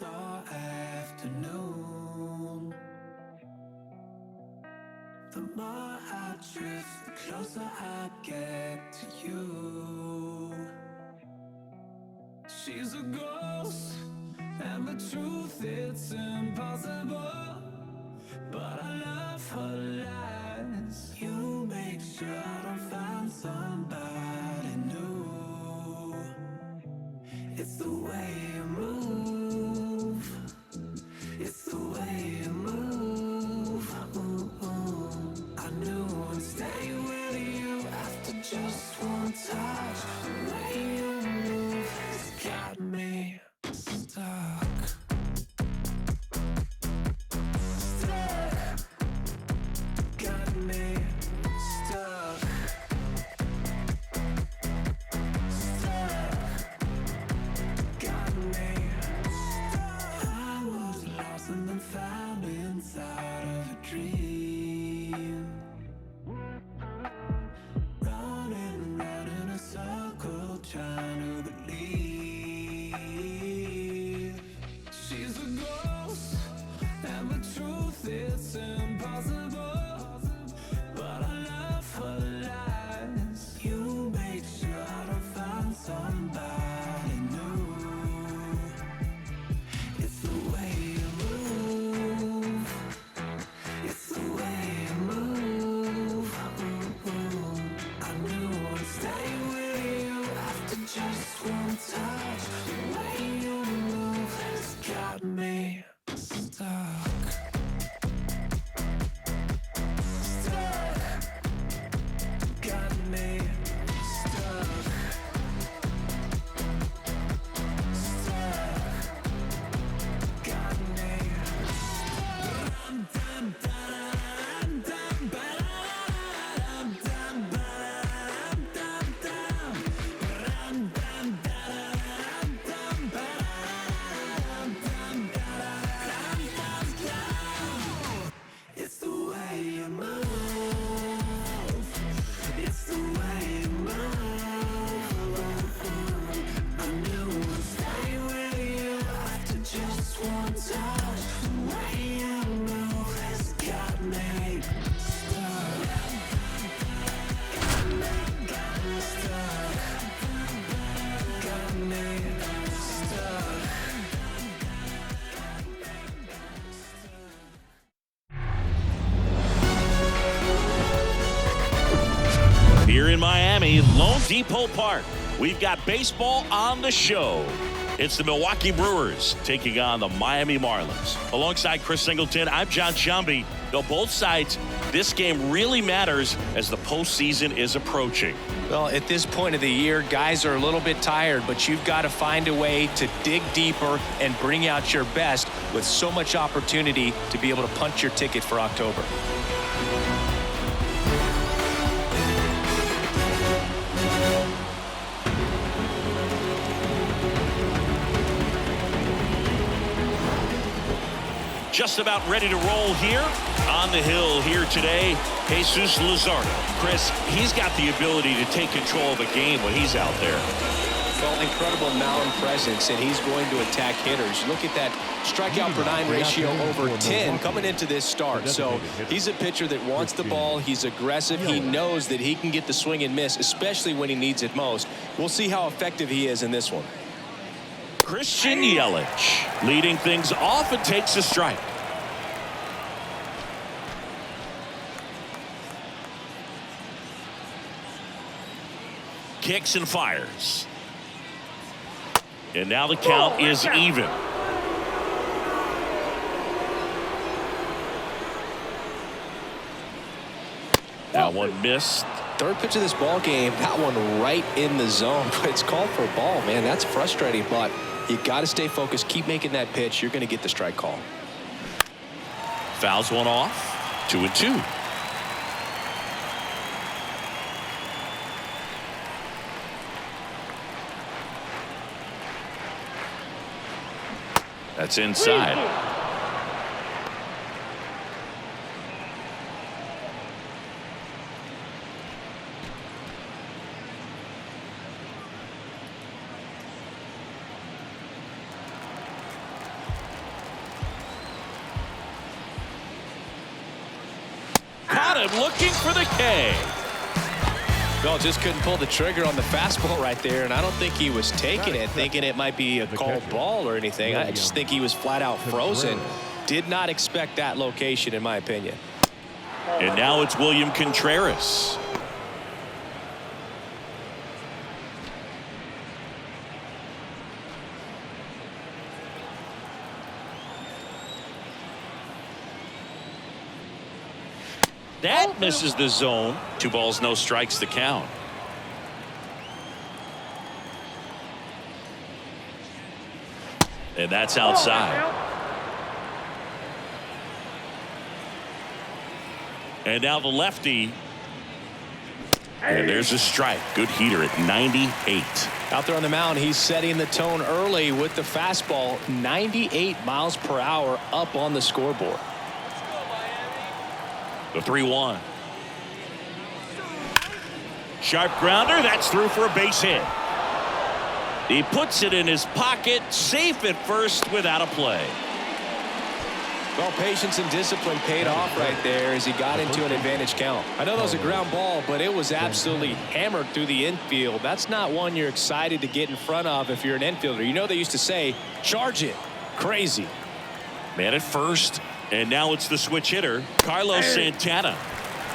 nights or afternoon. The more I drift, the closer I get to you. She's a ghost, and the truth, it's impossible. But I love her lies. You make sure I don't find somebody new. It's the way you move. It's the way you move. I knew I'd stay with you after just one touch. The way you move has got me stuck. Got me stuck. Got me stuck. I was lost and then found inside of a dream. Running round in a circle, trying to believe. She's a ghost, and the truth, it's impossible. But I love her lies. You make sure I don't find somebody new. It's the way you move. It's the way you move. I knew I'd stay with you after just one touch. The way you move has got me stuck. Got me stuck. Got me. It's the way you move. It's the way you move. I knew I'd stay with you after just one touch. The way you move has got me stuck. Got me stuck. Got me stuck. Here in Miami, LoanDepot Park, we've got baseball on the show. It's the Milwaukee Brewers taking on the Miami Marlins. Alongside Chris Singleton, I'm John Shambi. Though both sides, this game really matters as the postseason is approaching. Well, at this point of the year, guys are a little bit tired, but you've got to find a way to dig deeper and bring out your best with so much opportunity to be able to punch your ticket for October. Just about ready to roll here on the hill here today. Jesus Luzardo. Chris, he's got the ability to take control of a game when he's out there. Well, incredible mound presence, and he's going to attack hitters. Look at that strikeout per nine ratio over 10 coming into this start. So he's a pitcher that wants the ball. He's aggressive. He knows that he can get the swing and miss, especially when he needs it most. We'll see how effective he is in this one. Christian Yelich leading things off and takes a strike. Kicks and fires. And now the count is even. That one missed. Third pitch of this ball game, that one right in the zone. But it's called for a ball, man. That's frustrating, but you got to stay focused. Keep making that pitch. You're going to get the strike call. Fouls one off. 2-2. That's inside. good. Looking for the K. Well, just couldn't pull the trigger on the fastball right there, and I don't think he was taking it, thinking it might be a called ball or anything. I just think he was flat out frozen. Did not expect that location, in my opinion. And now it's William Contreras. That misses the zone. 2 balls, no strikes to count. And that's outside. And now the lefty. And there's a strike. Good heater at 98. Out there on the mound, he's setting the tone early with the fastball. 98 miles per hour up on the scoreboard. The 3-1. Sharp grounder. That's through for a base hit. He puts it in his pocket, safe at first without a play. Well, patience and discipline paid off right there as he got into an advantage count. I know that was a ground ball, but it was absolutely hammered through the infield. That's not one you're excited to get in front of if you're an infielder. You know they used to say, charge it. Crazy. Man at first, and now it's the switch hitter, Carlos Santana.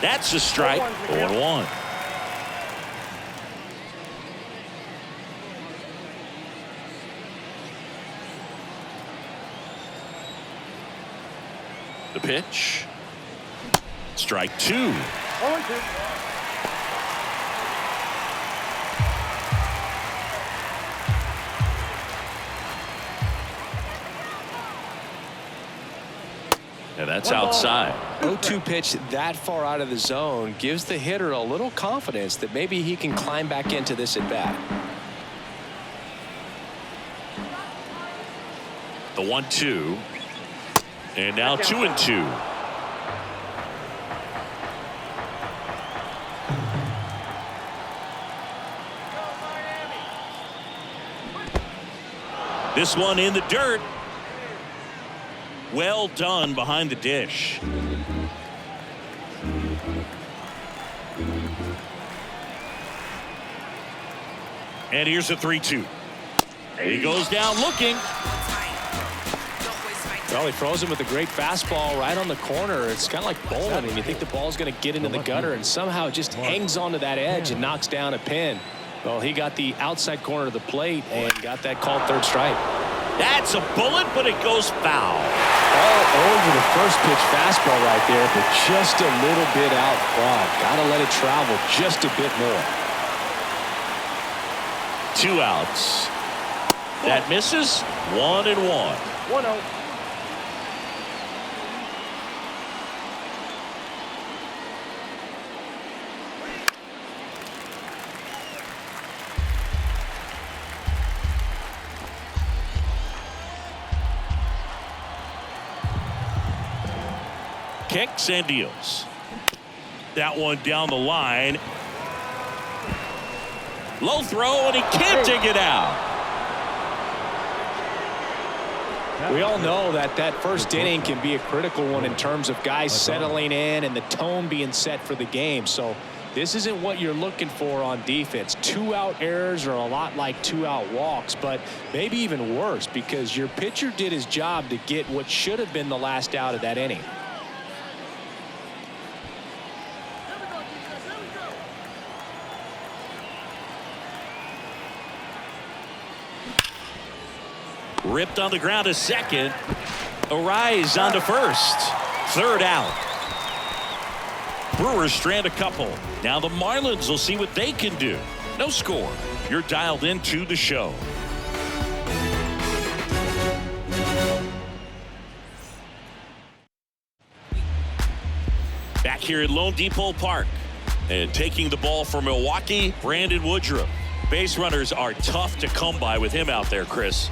That's a strike. 0-1. The pitch. Strike 2. And that's outside. 0-2 pitch that far out of the zone gives the hitter a little confidence that maybe he can climb back into this at bat. The 1-2. And now 2-2. This one in the dirt. Well done behind the dish. And here's a 3-2. He goes down looking. Well, he froze him with a great fastball right on the corner. It's kind of like bowling, and you think the ball's going to get into the gutter, and somehow it just hangs onto that edge and knocks down a pin. Well, he got the outside corner of the plate and got that called third strike. That's a bullet, but it goes foul. All over the first pitch fastball right there, but just a little bit out front. Got to let it travel just a bit more. 2 outs. That misses. 1-1. 1-0. Kicks and deals. That one down the line. Low throw, and he can't dig it out. We all know that first inning can be a critical one in terms of guys settling in and the tone being set for the game. So this isn't what you're looking for on defense. 2-out errors are a lot like 2-out walks, but maybe even worse because your pitcher did his job to get what should have been the last out of that inning. Ripped on the ground to second. Arise on to first. 3rd out. Brewers strand a couple. Now the Marlins will see what they can do. No score. You're dialed into the show. Back here at LoanDepot Park. And taking the ball for Milwaukee, Brandon Woodruff. Base runners are tough to come by with him out there, Chris.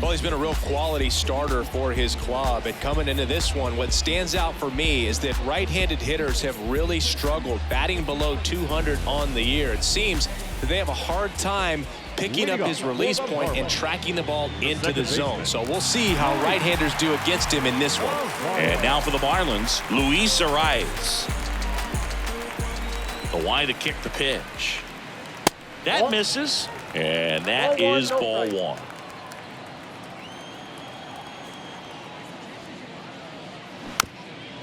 Well, he's been a real quality starter for his club. And coming into this one, what stands out for me is that right-handed hitters have really struggled batting below 200 on the year. It seems that they have a hard time picking up his release point and tracking the ball into the zone. So we'll see how right-handers do against him in this one. And now for the Marlins, Luis Arias. The wide to kick the pitch. That misses. And that is ball one.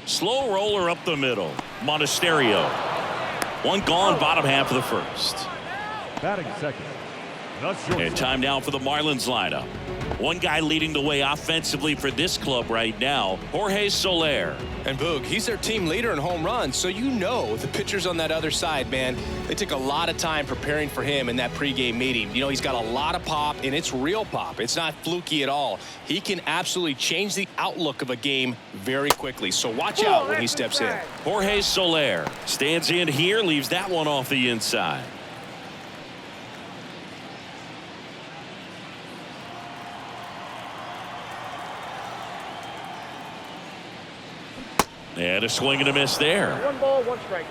Slow roller up the middle. Monasterio. One gone, bottom half of the first. Batting second. And time now for the Marlins lineup. One guy leading the way offensively for this club right now, Jorge Soler. And Boog, he's their team leader in home runs, so you know the pitchers on that other side, man, they took a lot of time preparing for him in that pregame meeting. You know, he's got a lot of pop, and it's real pop. It's not fluky at all. He can absolutely change the outlook of a game very quickly, so watch out when he steps in. Jorge Soler stands in here, leaves that one off the inside. And a swing and a miss there. 1 ball, 1 strike.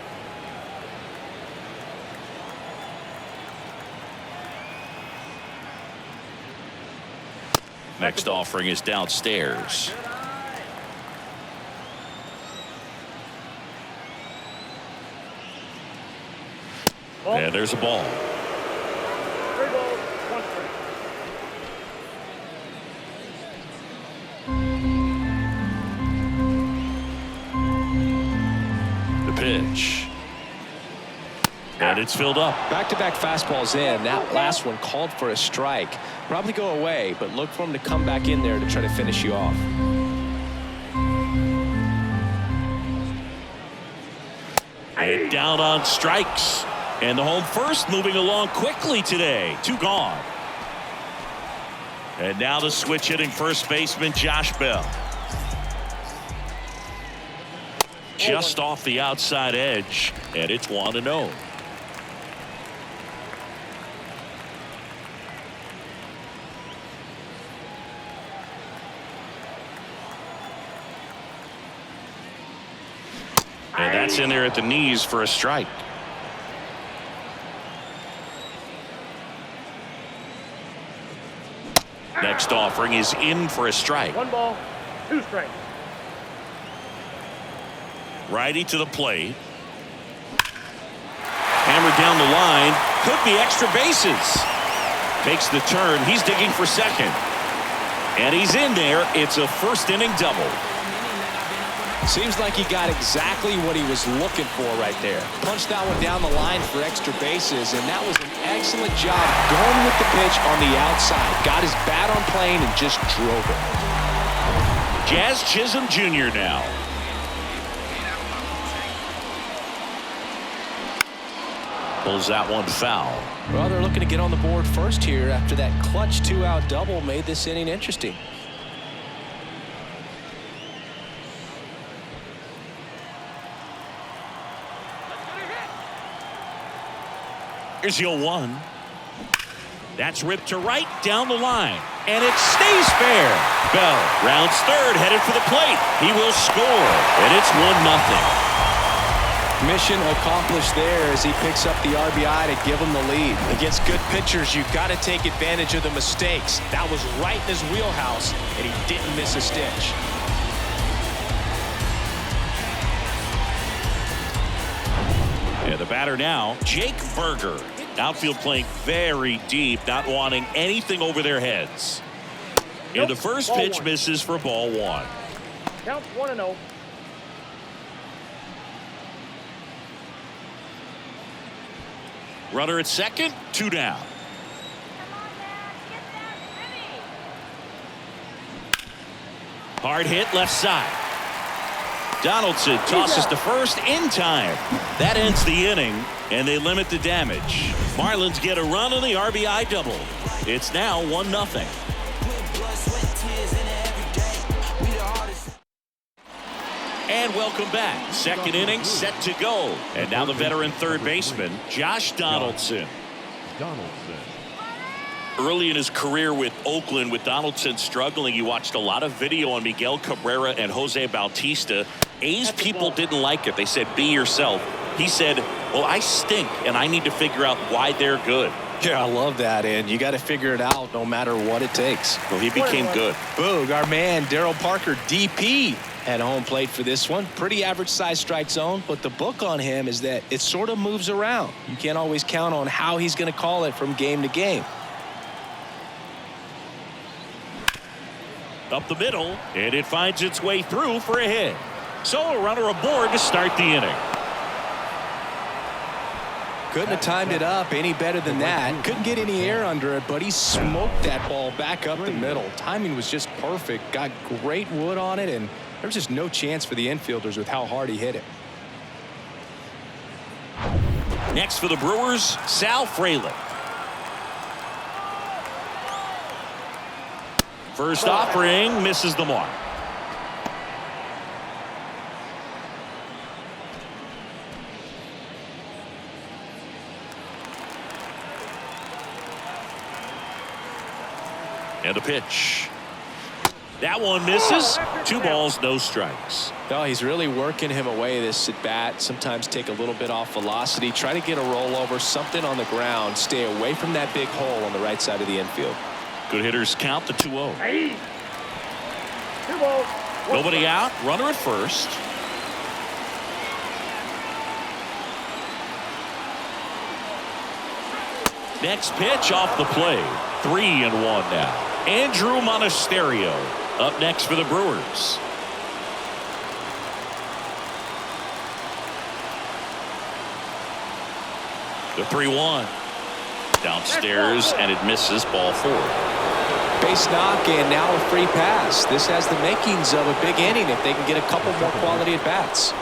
Next offering is downstairs. And there's a ball. 3 balls, 1 strike. Pitch. And it's filled up. Back-to-back fastballs in. That last one called for a strike. Probably go away, but look for him to come back in there to try to finish you off. And down on strikes. And the home first moving along quickly today. 2 gone. And now the switch hitting first baseman Josh Bell. Just off the outside edge, and it's 1-0. And that's in there at the knees for a strike. Next offering is in for a strike. 1 ball, 2 strikes. Righty to the plate. Hammered down the line. Could be extra bases. Makes the turn. He's digging for second. And he's in there. It's a first inning double. Seems like he got exactly what he was looking for right there. Punched that one down the line for extra bases, and that was an excellent job going with the pitch on the outside. Got his bat on plane and just drove it. Jazz Chisholm Jr. now. Pulls that one foul. Well, they're looking to get on the board first here after that clutch 2-out double made this inning interesting. Here's the 0-1. That's ripped to right down the line. And it stays fair. Bell rounds third, headed for the plate. He will score. And it's 1-0. Mission accomplished there as he picks up the RBI to give him the lead. Against good pitchers, you've got to take advantage of the mistakes. That was right in his wheelhouse, and he didn't miss a stitch. And the batter now, Jake Berger. Outfield playing very deep, not wanting anything over their heads. And the first pitch misses for ball 1. Counts 1-0. Runner at second, 2 down. Hard hit left side. Donaldson tosses to first in time. That ends the inning, and they limit the damage. Marlins get a run on the RBI double. It's now 1-0. And welcome back. Second inning set to go. And now the veteran third baseman, Josh Donaldson. Early in his career with Oakland, with Donaldson struggling, he watched a lot of video on Miguel Cabrera and Jose Bautista. A's people didn't like it. They said, be yourself. He said, well, I stink, and I need to figure out why they're good. Yeah, I love that, and you got to figure it out no matter what it takes. Well, he became good. Boog, our man, Darryl Parker, DP, at home plate for this one. Pretty average size strike zone, but the book on him is that it sort of moves around. You can't always count on how he's going to call it from game to game. Up the middle, and it finds its way through for a hit. So a runner aboard to start the inning. Couldn't have timed it up any better than that. Couldn't get any air under it, but he smoked that ball back up the middle. Timing was just perfect. Got great wood on it, and there's just no chance for the infielders with how hard he hit it. Next for the Brewers, Sal Frelick. First offering misses the mark. And a pitch. That one misses. 2 balls, no strikes. No, he's really working him away this at bat. Sometimes take a little bit off velocity. Try to get a rollover, something on the ground. Stay away from that big hole on the right side of the infield. Good hitters count the 2-0. Hey. 2 balls. Nobody out. Runner at first. Next pitch off the play. 3-1 now. Andrew Monasterio up next for the Brewers. The 3-1. Downstairs, and it misses. Ball 4. Base knock, and now a free pass. This has the makings of a big inning if they can get a couple more quality at bats.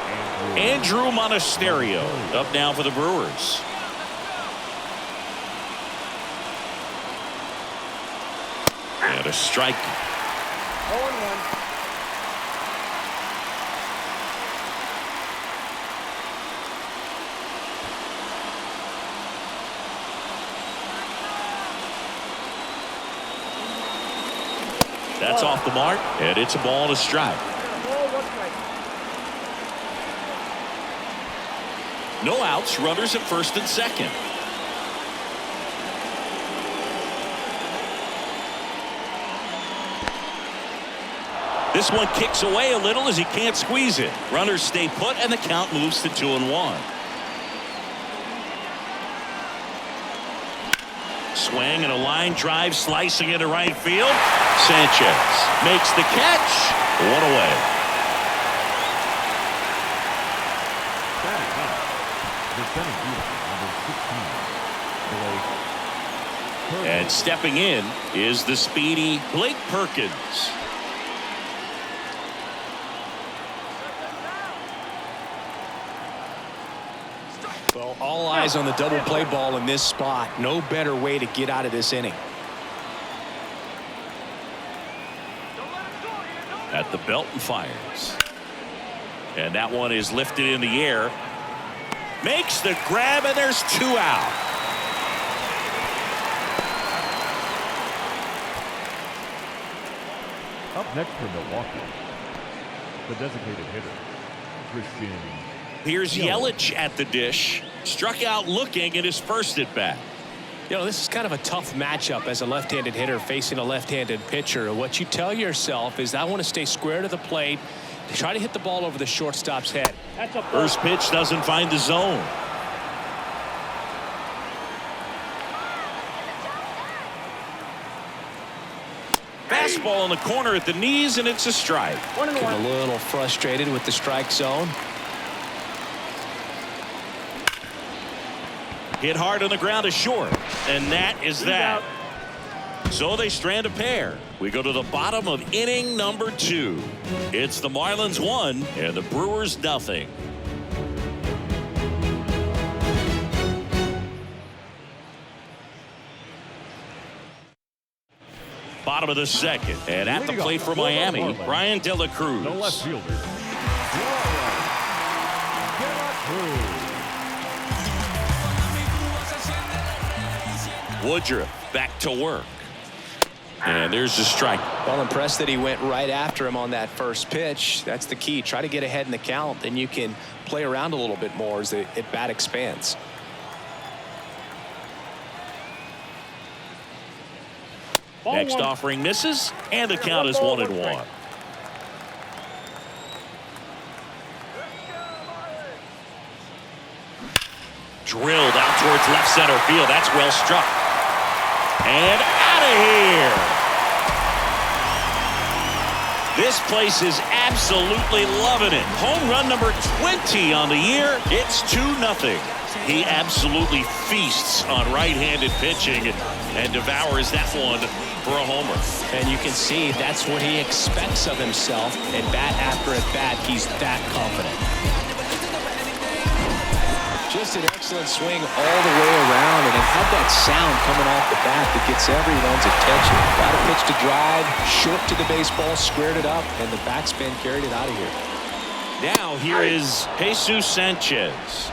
Andrew Monasterio up now for the Brewers. And a strike. 0-1. That's off the mark, and it's a ball and a strike. Ball, 1 strike. No outs, runners at first and second. This one kicks away a little as he can't squeeze it. Runners stay put, and the count moves to 2-1. Swing and a line drive slicing into right field. Sanchez makes the catch. 1 away. And stepping in is the speedy Blake Perkins. Well, all eyes on the double play ball in this spot. No better way to get out of this inning. At the belt and fires. And that one is lifted in the air. Makes the grab, and there's 2 out. Up next for Milwaukee, the designated hitter, Christian. Here's Yelich at the dish. Struck out looking at his first at bat. You know, this is kind of a tough matchup as a left-handed hitter facing a left-handed pitcher. What you tell yourself is, I want to stay square to the plate, try to hit the ball over the shortstop's head. That's a ball. First pitch doesn't find the zone. Fastball in the corner at the knees, and it's a strike. 1-1. Getting a little frustrated with the strike zone. Hit hard on the ground is short, and that is that. So they strand a pair. We go to the bottom of inning number 2. It's the Marlins 1 and the Brewers nothing. Bottom of the second, and at the plate for Miami, Brian De La Cruz. The left fielder, Woodruff back to work. And there's the strike. Well, impressed that he went right after him on that first pitch. That's the key. Try to get ahead in the count, then you can play around a little bit more as the at bat expands. Next offering misses, and the count is 1-1. Drilled out towards left center field. That's well struck. And out of here. This place is absolutely loving it. Home run number 20 on the year. It's 2-0. He absolutely feasts on right-handed pitching and devours that one for a homer. And you can see that's what he expects of himself. At bat after at bat, he's that confident. Just an excellent swing all the way around, and it had that sound coming off the bat that gets everyone's attention. Got a pitch to drive, short to the baseball, squared it up, and the backspin carried it out of here. Now here is Jesus Sanchez.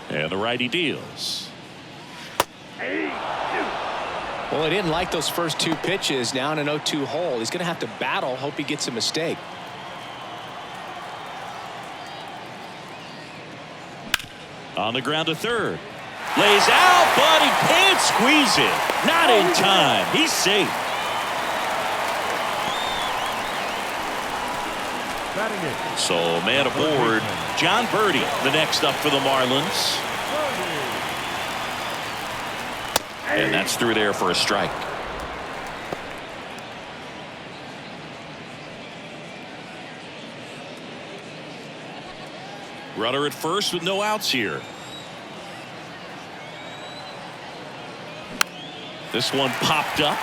And the righty deals. Well, he didn't like those first two pitches. Now in an 0-2 hole, he's going to have to battle. Hope he gets a mistake. On the ground to third. Lays out, but he can't squeeze it. Not in time. He's safe. So man aboard, John Birdie, the next up for the Marlins. And that's through there for a strike. Runner at first with no outs here. This one popped up.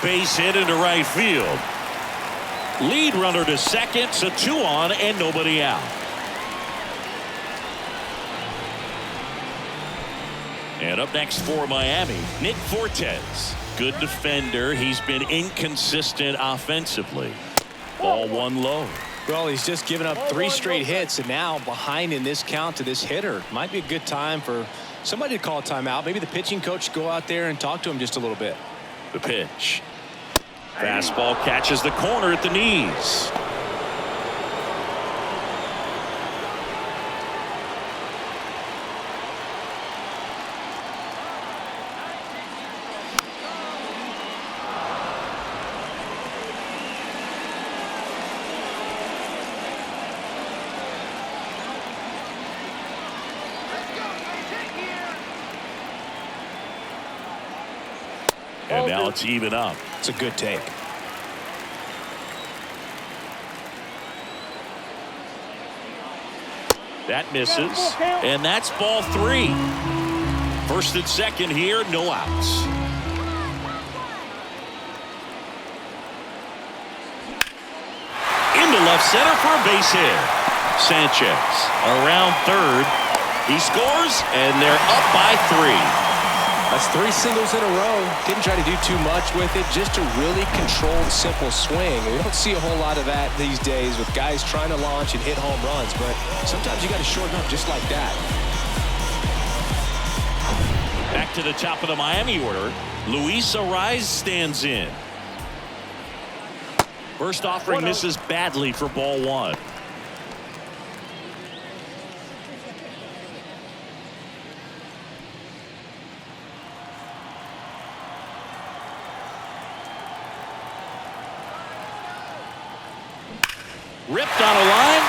Base hit into right field. Lead runner to second, so 2 on and nobody out. And up next for Miami, Nick Fortes. Good defender. He's been inconsistent offensively. Ball 1 low. Well, he's just given up 3 straight hits, and now behind in this count to this hitter. Might be a good time for somebody to call a timeout. Maybe the pitching coach go out there and talk to him just a little bit. The pitch. Fastball catches the corner at the knees. And now it's even up. It's a good take. That misses. And that's ball 3. First and second here, no outs. Into left center for a base hit. Sanchez around third. He scores, and they're up by 3. That's 3 singles in a row. Didn't try to do too much with it. Just a really controlled, simple swing. We don't see a whole lot of that these days with guys trying to launch and hit home runs. But sometimes you got to shorten up just like that. Back to the top of the Miami order. Luis Arraez stands in. First offering misses badly for ball 1. Ripped on a line.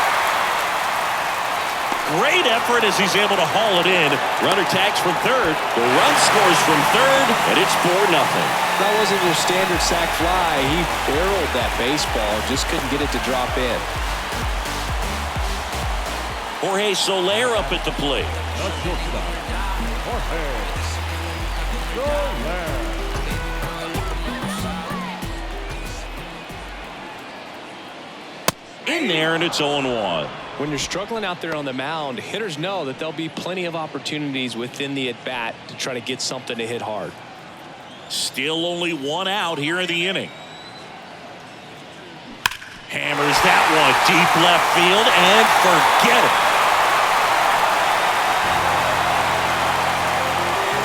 Great effort as he's able to haul it in. Runner tags from third. The run scores from third, and it's 4-0. That wasn't your standard sac fly. He barreled that baseball. Just couldn't get it to drop in. Jorge Soler up at the plate. In there, and it's 0-1. When you're struggling out there on the mound, hitters know that there'll be plenty of opportunities within the at-bat to try to get something to hit hard. Still only 1 out here in the inning. Hammers that one deep left field, and forget it.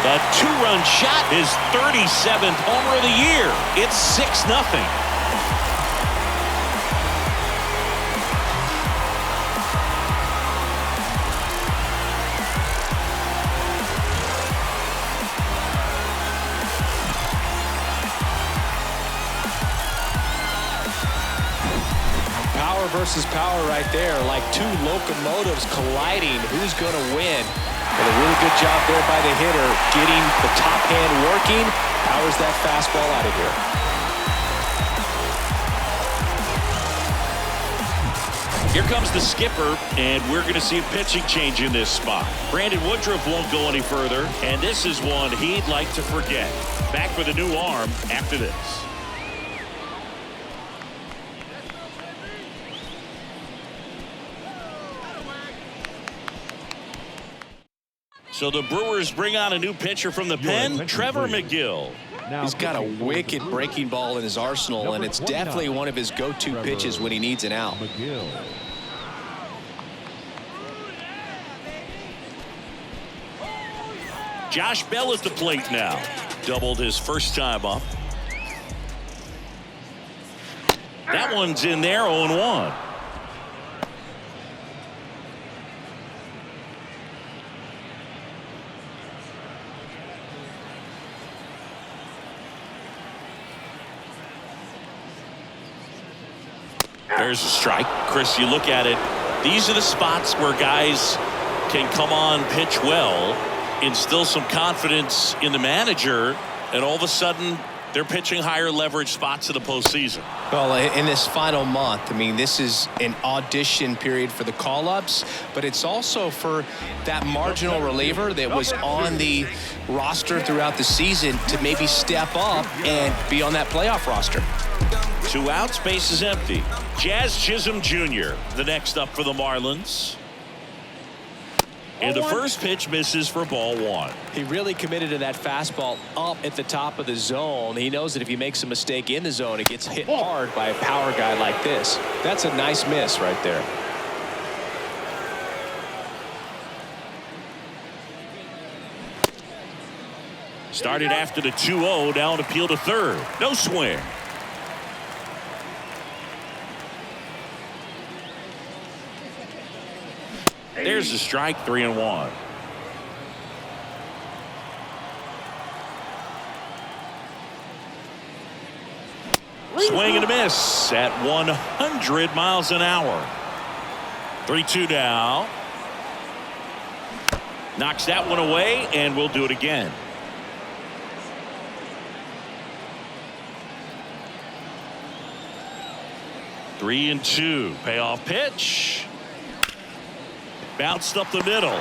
A 2-run shot, his 37th homer of the year. It's 6-0. versus power right there, like two locomotives colliding. Who's going to win? But a really good job there by the hitter, getting the top hand working. Powers that fastball out of here. Here comes the skipper, and we're going to see a pitching change in this spot. Brandon Woodruff won't go any further, and this is one he'd like to forget. Back with a new arm after this. So the Brewers bring on a new pitcher from the pen, Trevor McGill. He's got a wicked breaking ball in his arsenal, and it's definitely one of his go-to pitches when he needs an out. Josh Bell at the plate now. Doubled his first time up. That one's in there, 0-1. There's a strike. Chris, you look at it. These are the spots where guys can come on, pitch well, instill some confidence in the manager, and all of a sudden they're pitching higher leverage spots in the postseason. Well, in this final month, I mean, this is an audition period for the call-ups, but it's also for that marginal reliever that was on the roster throughout the season to maybe step up and be on that playoff roster. 2 outs, base is empty. Jazz Chisholm Jr., the next up for the Marlins. And the first pitch misses for ball 1. He really committed to that fastball up at the top of the zone. He knows that if he makes a mistake in the zone, it gets hit hard by a power guy like this. That's a nice miss right there. Started after the 2-0, down appeal to third. No swing. There's the strike, 3-1. Swing and a miss at 100 miles an hour. 3-2 now. Knocks that one away, and we'll do it again. Three and 2. Payoff pitch. Bounced up the middle.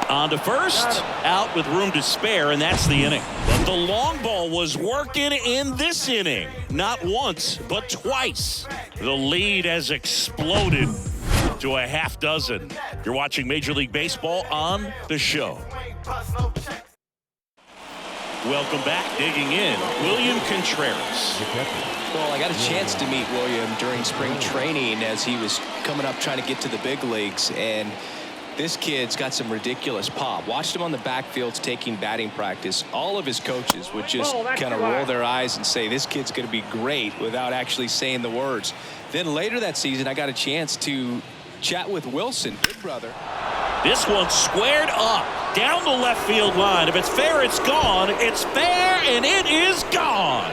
On to first. Out with room to spare, and that's the inning. But the long ball was working in this inning. Not once, but twice. The lead has exploded to a half dozen. You're watching Major League Baseball on the show. Welcome back. Digging in, William Contreras. Well, I got a chance to meet William during spring training as he was coming up trying to get to the big leagues, and this kid's got some ridiculous pop. Watched him on the backfields taking batting practice. All of his coaches would just kind of roll their eyes and say, this kid's going to be great, without actually saying the words. Then later that season, I got a chance to chat with Wilson, big brother. This one squared up down the left field line. If it's fair, it's gone. It's fair, and it is gone.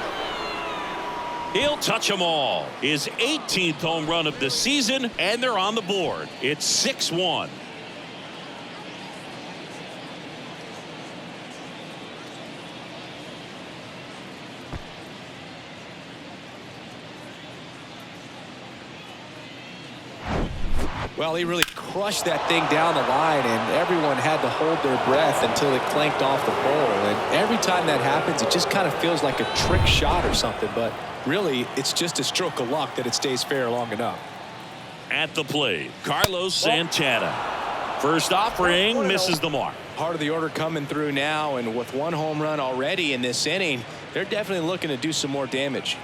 He'll touch them all. His 18th home run of the season, and they're on the board. It's 6-1. Well, he really crushed that thing down the line, and everyone had to hold their breath until it clanked off the pole. And every time that happens, it just kind of feels like a trick shot or something. But really, it's just a stroke of luck that it stays fair long enough. At the plate, Carlos Santana. First offering misses the mark. Part of the order coming through now, and with one home run already in this inning, they're definitely looking to do some more damage.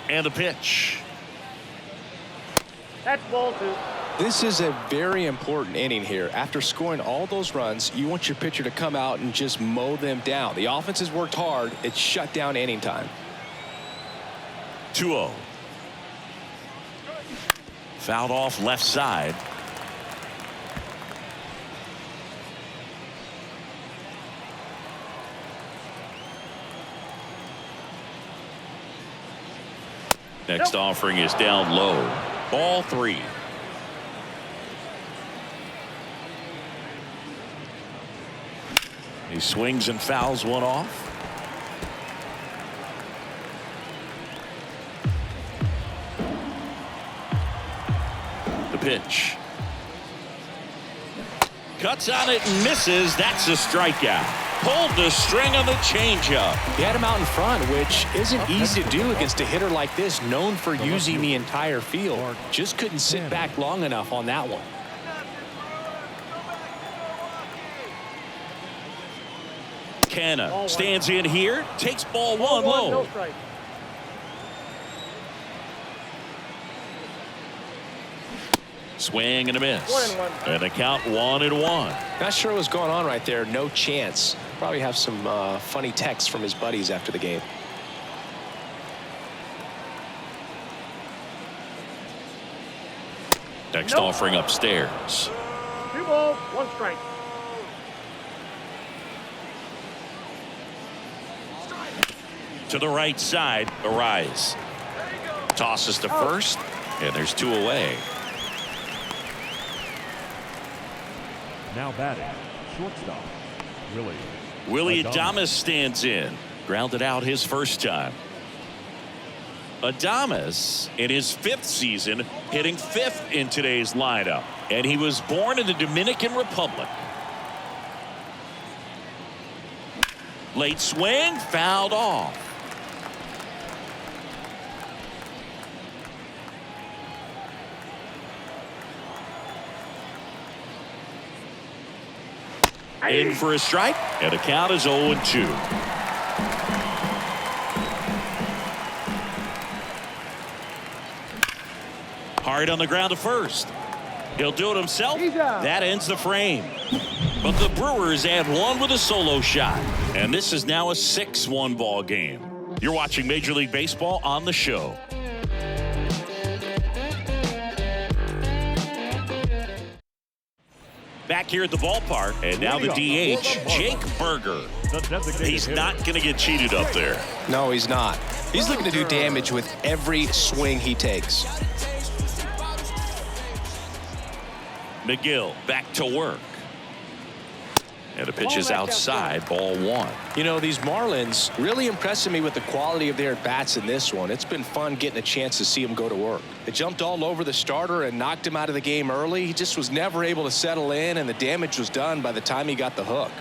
And the pitch. That's ball 2. This is a very important inning here. After scoring all those runs, you want your pitcher to come out and just mow them down. The offense has worked hard. It's shut down inning time. 2-0. Fouled off left side. Next offering is down low. Ball 3. He swings and fouls one off. The pitch. Cuts on it and misses. That's a strikeout. Pulled the string on the changeup. He had him out in front, which isn't easy to do against a hitter like this, known for using the entire field. Just couldn't sit back long enough on that one. Canna stands in here, takes ball 1 low. No strike. Swing and a miss. 1-1. And a count 1-1. Not sure what's going on right there. No chance. Probably have some funny texts from his buddies after the game. Next offering upstairs. 2 balls, 1 strike. To the right side, Arise. Tosses to first, and there's 2 away. Now batting, shortstop, Willie Adames stands in. Grounded out his first time. Adames, in his 5th season, hitting 5th in today's lineup. And he was born in the Dominican Republic. Late swing, fouled off. In for a strike, and the count is 0-2. Hard on the ground to first. He'll do it himself. That ends the frame. But the Brewers add 1 with a solo shot. And this is now a 6-1 ball game. You're watching Major League Baseball on the show. Back here at the ballpark, and now the DH, Jake Berger. He's not going to get cheated up there. No, he's not. He's looking to do damage with every swing he takes. McGill back to work. And the pitch is outside, ball 1. You know, these Marlins really impressing me with the quality of their at-bats in this one. It's been fun getting a chance to see them go to work. They jumped all over the starter and knocked him out of the game early. He just was never able to settle in, and the damage was done by the time he got the hook.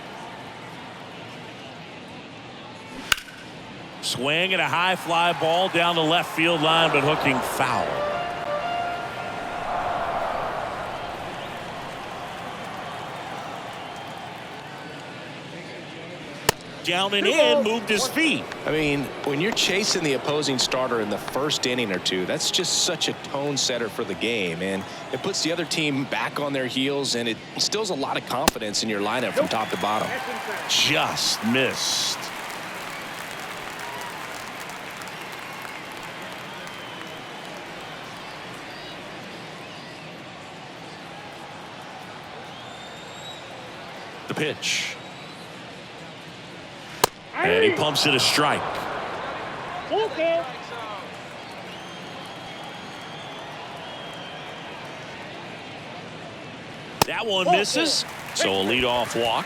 Swing and a high fly ball down the left field line, but hooking foul. Down and in, moved his feet. I mean, when you're chasing the opposing starter in the first inning or two, that's just such a tone setter for the game, and it puts the other team back on their heels, and it instills a lot of confidence in your lineup from top to bottom. Just missed. The pitch. And he pumps it a strike. Okay. That one misses. So a leadoff walk.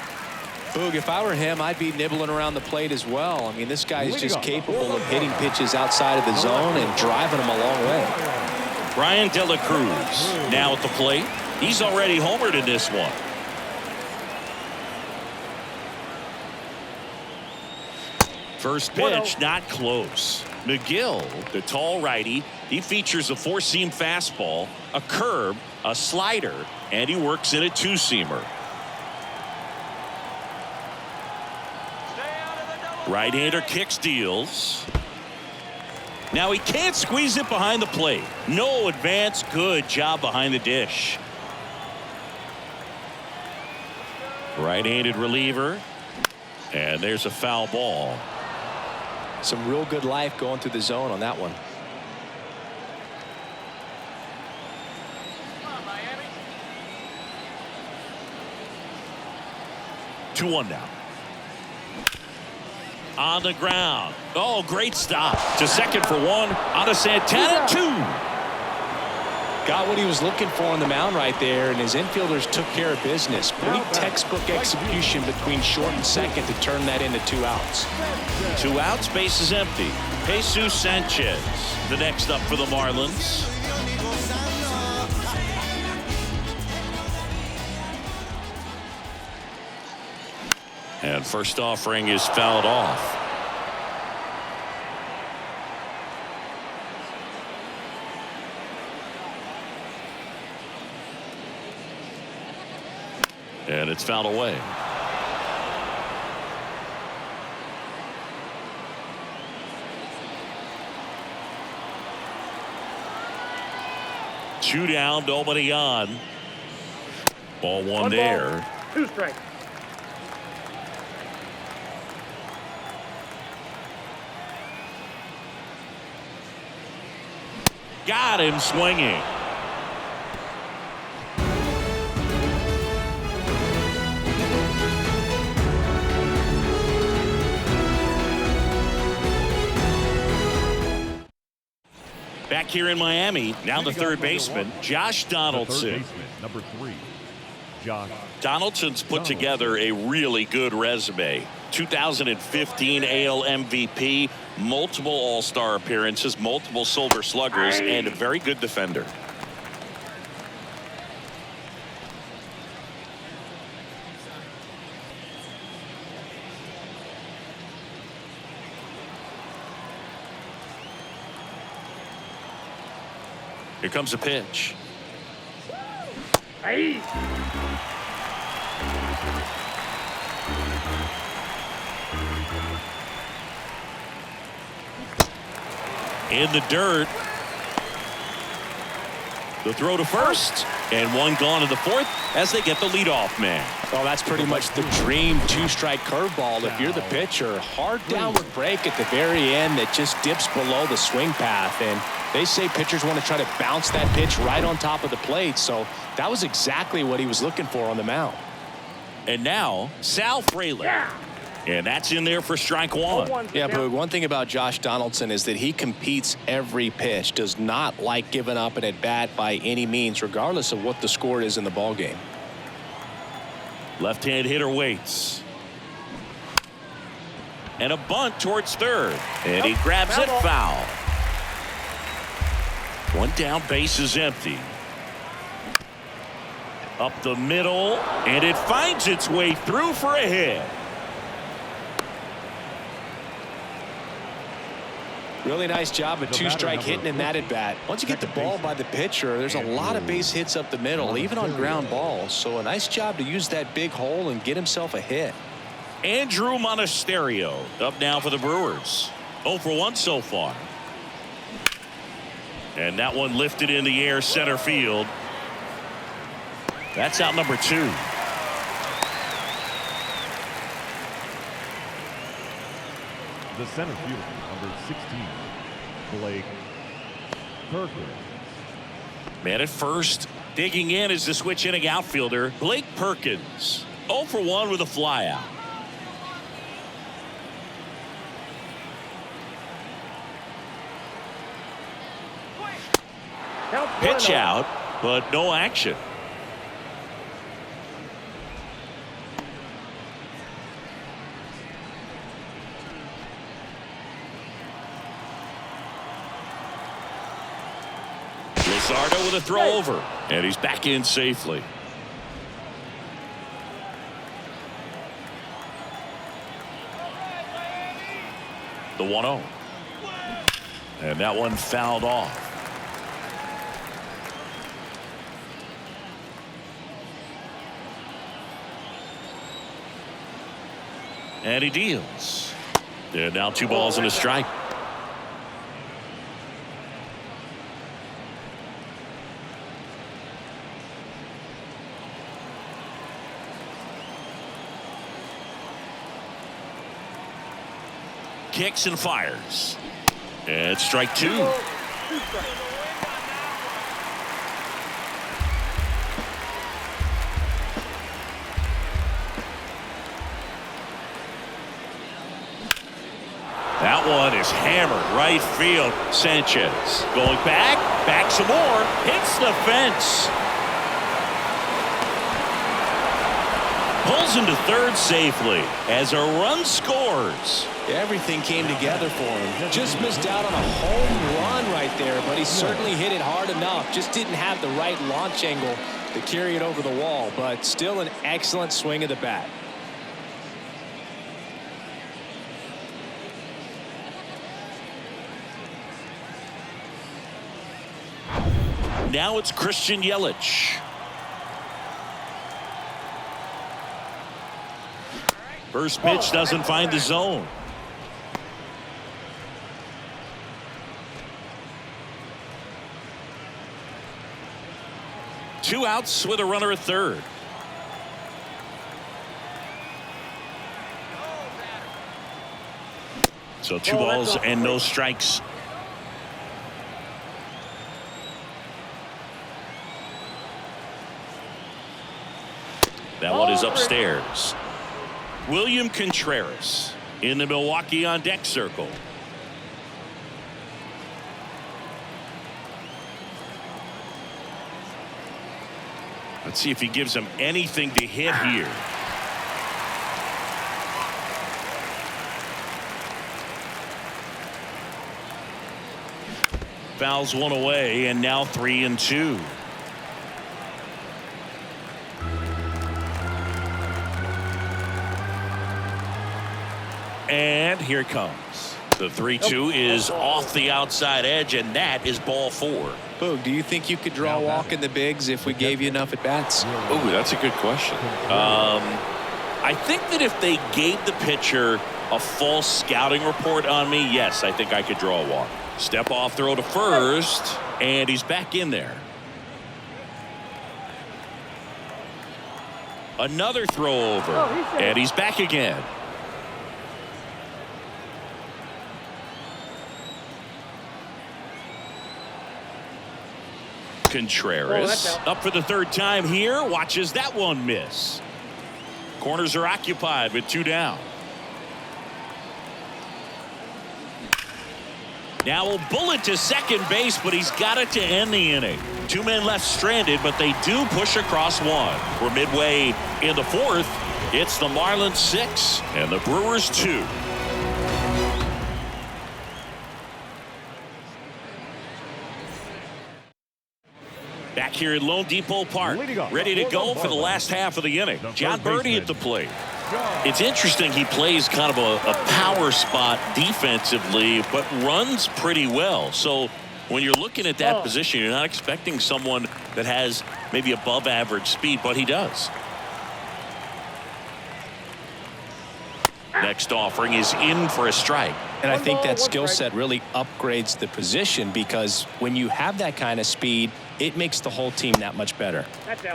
Boog, if I were him, I'd be nibbling around the plate as well. I mean, this guy is just capable of hitting pitches outside of the zone and driving them a long way. Brian De La Cruz now at the plate. He's already homered in this one. First pitch, not close. McGill, the tall righty, he features a 4-seam fastball, a curve, a slider, and he works in a 2-seamer. Right-hander kicks, deals. Now he can't squeeze it behind the plate. No advance. Good job behind the dish. Right-handed reliever. And there's a foul ball. Some real good life going through the zone on that one. Miami. 2-1 now. On the ground. Oh, great stop. To second for one. On to Santana, 2. Got what he was looking for on the mound right there, and his infielders took care of business. Pretty textbook execution between short and second to turn that into 2 outs. 2 outs, base is empty. Jesus Sanchez, the next up for the Marlins. And first offering is fouled off. And it's fouled away. Two down, nobody on. Ball one there. 2 strikes. Got him swinging. Back here in Miami, now the third baseman, Josh Donaldson. Number 3, Josh. Donaldson's put together a really good resume. 2015 AL MVP, multiple All-Star appearances, multiple Silver Sluggers, and a very good defender. Here comes a pitch. Hey. In the dirt. The throw to first, and one gone in the fourth as they get the leadoff man. Well, that's pretty much the dream 2-strike curveball if you're the pitcher. Hard downward break at the very end that just dips below the swing path, and they say pitchers want to try to bounce that pitch right on top of the plate, so that was exactly what he was looking for on the mound. And now Sal Frelick. Yeah. And that's in there for strike one. Yeah, but one thing about Josh Donaldson is that he competes every pitch, does not like giving up an at-bat by any means, regardless of what the score is in the ballgame. Left-hand hitter waits. And a bunt towards third. And he grabs it foul. One down, base is empty. Up the middle, and it finds its way through for a hit. Really nice job of 2-strike hitting in that at bat. Once you get the ball by the pitcher, there's a lot of base hits up the middle, even on ground balls. So a nice job to use that big hole and get himself a hit. Andrew Monasterio up now for the Brewers. 0 for 1 so far. And that one lifted in the air center field. That's out number 2. The center fielder, number 16, Blake Perkins. Man at first, digging in is the switch inning outfielder, Blake Perkins. 0 for 1 with a flyout. Pitch out, but no action. Luzardo with a throw over, and he's back in safely. The 1-0. And that one fouled off. And he deals. And now 2 balls and a strike. Kicks and fires. And strike 2. is hammered right field. Sanchez going back some more, hits the fence. Pulls into third safely as a run scores. Everything came together for him. Just missed out on a home run right there, but he certainly hit it hard enough. Just didn't have the right launch angle to carry it over the wall, but still an excellent swing of the bat. Now it's Christian Yelich. First pitch doesn't find the zone. Two outs with a runner at third. So two balls and no strikes. That one is upstairs. William Contreras in the Milwaukee on deck circle. Let's see if he gives him anything to hit here. Fouls one away, and now 3-2. And here it comes. The 3-2 is off the outside edge, and that is ball 4. Boog, do you think you could draw a walk in the bigs if we gave you enough at bats? Oh, that's a good question. I think that if they gave the pitcher a full scouting report on me, yes, I think I could draw a walk. Step off throw to first, and he's back in there. Another throw over, and he's back again. Contreras up for the third time here, watches that one miss. Corners are occupied with 2 down. Now a bullet to second base, but he's got it to end the inning. 2 men left stranded, but they do push across 1. We're midway in the 4th. It's the Marlins 6 and the Brewers 2. Back here at LoanDepot Park, ready to go for the last half of the inning. John Birdie at the plate. It's interesting, he plays kind of a power spot defensively, but runs pretty well. So when you're looking at that position, you're not expecting someone that has maybe above average speed, but he does. Next offering is in for a strike. And I think that skill set really upgrades the position, because when you have that kind of speed, it makes the whole team that much better.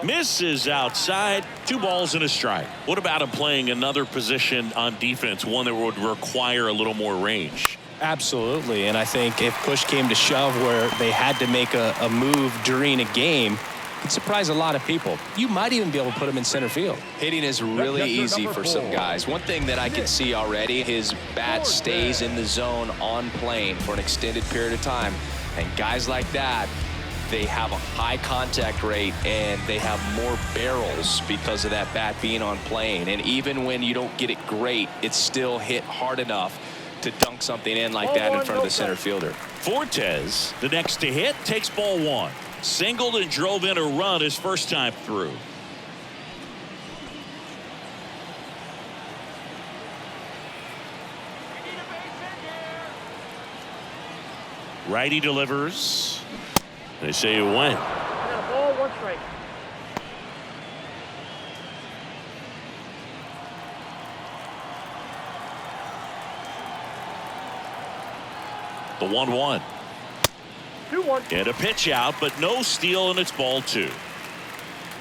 Misses outside. 2 balls and a strike. What about him playing another position on defense, one that would require a little more range? Absolutely. And I think if push came to shove where they had to make a move during a game, it'd surprise a lot of people. You might even be able to put him in center field. Hitting is really easy for some guys. One thing that I can see already, his bat stays in the zone on plane for an extended period of time. And guys like that, they have a high contact rate and they have more barrels because of that bat being on plane. And even when you don't get it great, it's still hit hard enough to dunk something in like that in front of the center fielder. Fortes, the next to hit, takes ball 1. Singled and drove in a run his first time through. Righty delivers. They say it went. Got a ball, 1 strike. The 1-1. 2-1. And a pitch out, but no steal, and it's ball 2.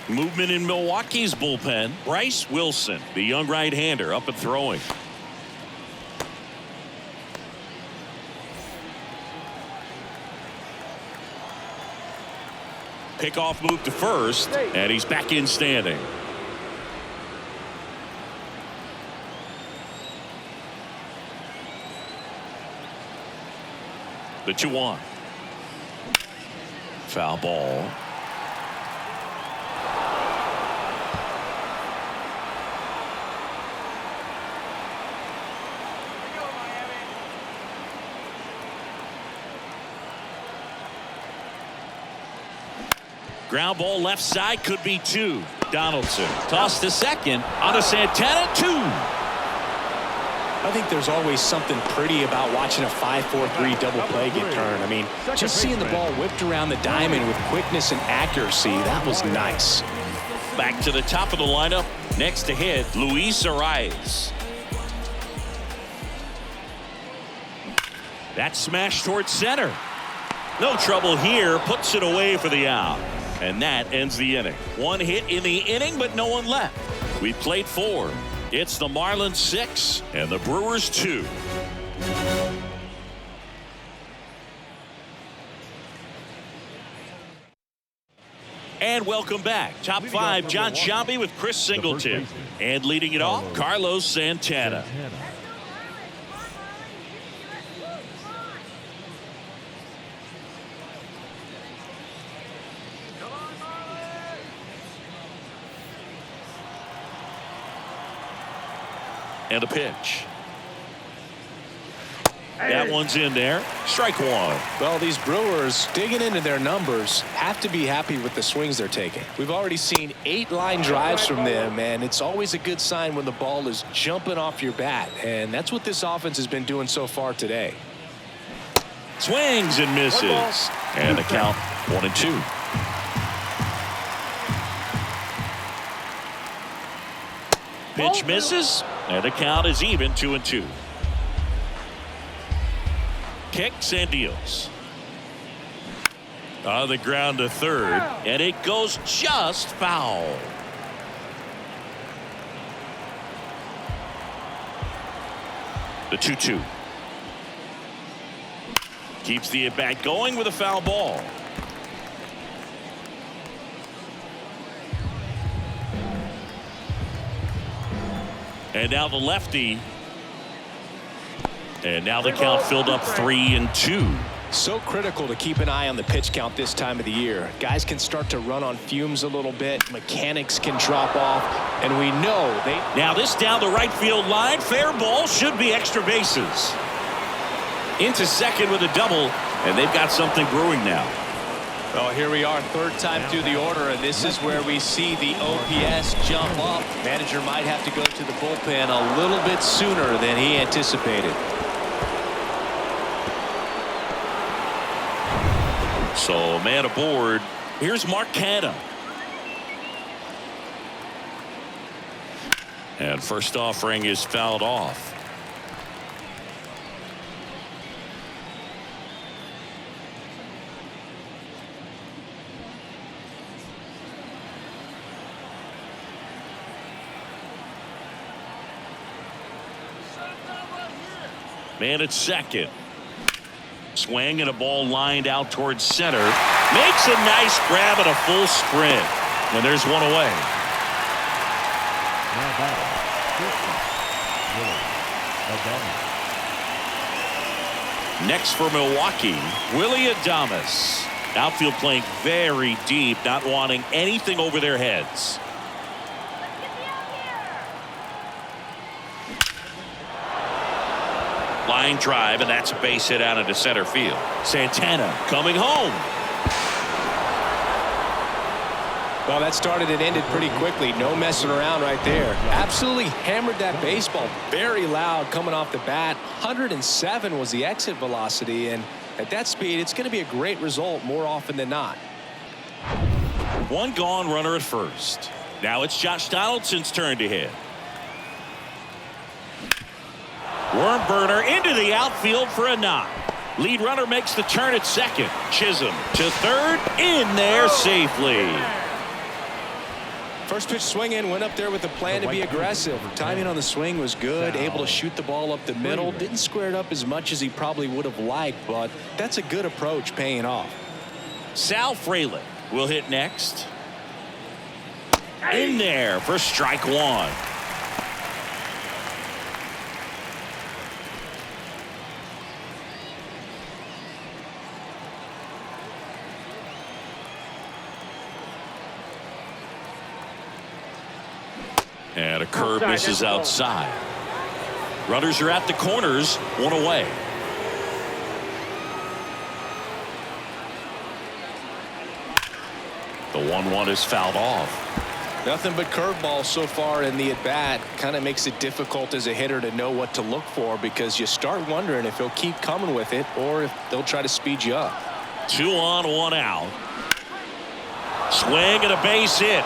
Movement in Milwaukee's bullpen. Bryce Wilson, the young right-hander, up and throwing. Pickoff move to first, and he's back in standing. The 2-1. Foul ball. Ground ball left side, could be 2. Donaldson tossed to second on a Santana 2. I think there's always something pretty about watching a 5-4-3 double play get turned. I mean, just seeing the ball whipped around the diamond with quickness and accuracy, that was nice. Back to the top of the lineup. Next to hit, Luis Arias. That smash towards center. No trouble here, puts it away for the out. And that ends the inning. 1 hit in the inning, but no one left. We played 4. It's the Marlins 6 and the Brewers 2. And welcome back. Top 5, John Sciambi with Chris Singleton. And leading it off, Carlos Santana. And a pitch. That one's in there. Strike 1. Well, these Brewers, digging into their numbers, have to be happy with the swings they're taking. We've already seen 8 line drives from them, and it's always a good sign when the ball is jumping off your bat. And that's what this offense has been doing so far today. Swings and misses. And the count 1-2. Pitch misses, and the count is even 2-2. Kicks and deals. On the ground to third, and it goes just foul. The 2-2. Keeps the at-bat going with a foul ball. And now the lefty. And now the count filled up 3-2. So critical to keep an eye on the pitch count this time of the year. Guys can start to run on fumes a little bit. Mechanics can drop off. And we know they... Now this down the right field line. Fair ball, should be extra bases. Into second with a double. And they've got something brewing now. Well, here we are, 3rd time through the order, and this is where we see the OPS jump up. Manager might have to go to the bullpen a little bit sooner than he anticipated. So, man aboard. Here's Mark Canha. And first offering is fouled off. Man at second. Swing and a ball lined out towards center. Makes a nice grab at a full sprint. And there's one away. Next for Milwaukee, Willie Adames. Outfield playing very deep, not wanting anything over their heads. Line drive, and that's a base hit out into center field. Santana coming home. Well, that started and ended pretty quickly. No messing around right there. Absolutely hammered that baseball. Very loud coming off the bat. 107 was the exit velocity, and at that speed, it's going to be a great result more often than not. One gone, runner at first. Now it's Josh Donaldson's turn to hit. Worm burner into the outfield for a knock. Lead runner makes the turn at second. Chisholm to third, in there safely. First pitch swing in, went up there with a plan to be aggressive. Timing on the swing was good, able to shoot the ball up the middle. Didn't square it up as much as he probably would have liked, but that's a good approach, paying off. Sal Frelick will hit next. In there for strike 1. And a curve Outside, misses that's the ball. outside. Runners are at the corners, one away. The 1-1 is fouled off. Nothing but curveballs so far in the at-bat. Kind of makes it difficult as a hitter to know what to look for, because you start wondering if he'll keep coming with it or if they'll try to speed you up. 2 on, 1 out. Swing and a base hit.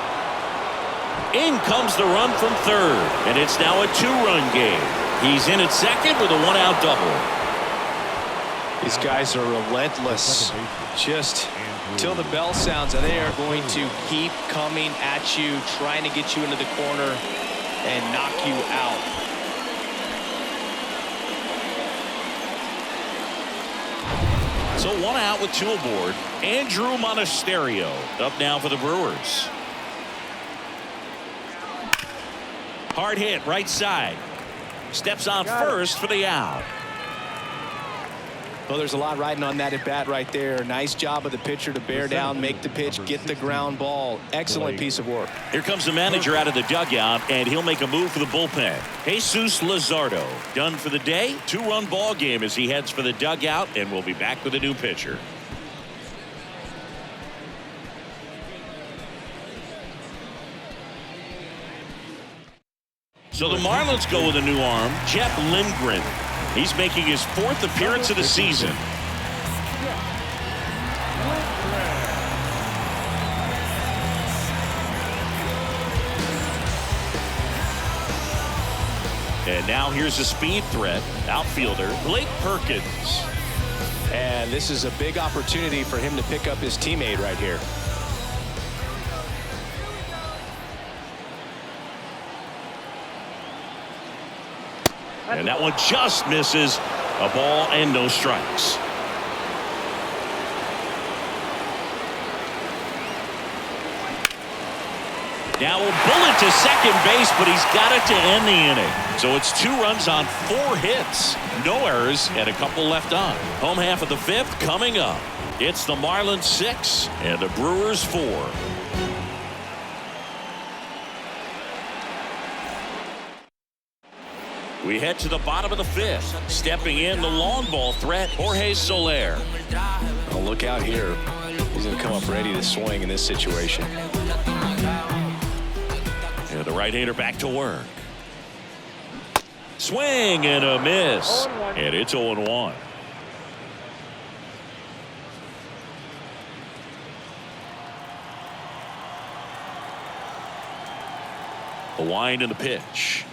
In comes the run from third, and it's now a 2-run game. He's in at second with a 1-out double. These guys are relentless. Just till the bell sounds, and they are going to keep coming at you, trying to get you into the corner and knock you out. So 1 out with 2 aboard. Andrew Monasterio up now for the Brewers. Hard hit right side. Steps on first for the out. Well, there's a lot riding on that at bat right there. Nice job of the pitcher to bear down, make the pitch, get the ground ball. Excellent piece of work. Here comes the manager out of the dugout, and he'll make a move for the bullpen. Jesus Luzardo done for the day. 2-run ball game as he heads for the dugout, and we'll be back with a new pitcher. So the Marlins go with a new arm, Jeff Lindgren. He's making his 4th appearance of the season. And now here's a speed threat, outfielder Blake Perkins. And this is a big opportunity for him to pick up his teammate right here. And that one just misses. A ball and no strikes. Now a bullet to second base, but he's got it to end the inning. So it's 2 runs on 4 hits. No errors and a couple left on. Home half of the 5th coming up. It's the Marlins 6 and the Brewers 4. We head to the bottom of the 5th. Stepping in the long ball threat, Jorge Soler. Oh, look out here. He's going to come up ready to swing in this situation. And the right-hander back to work. Swing and a miss. And it's 0-1. The wind and the pitch.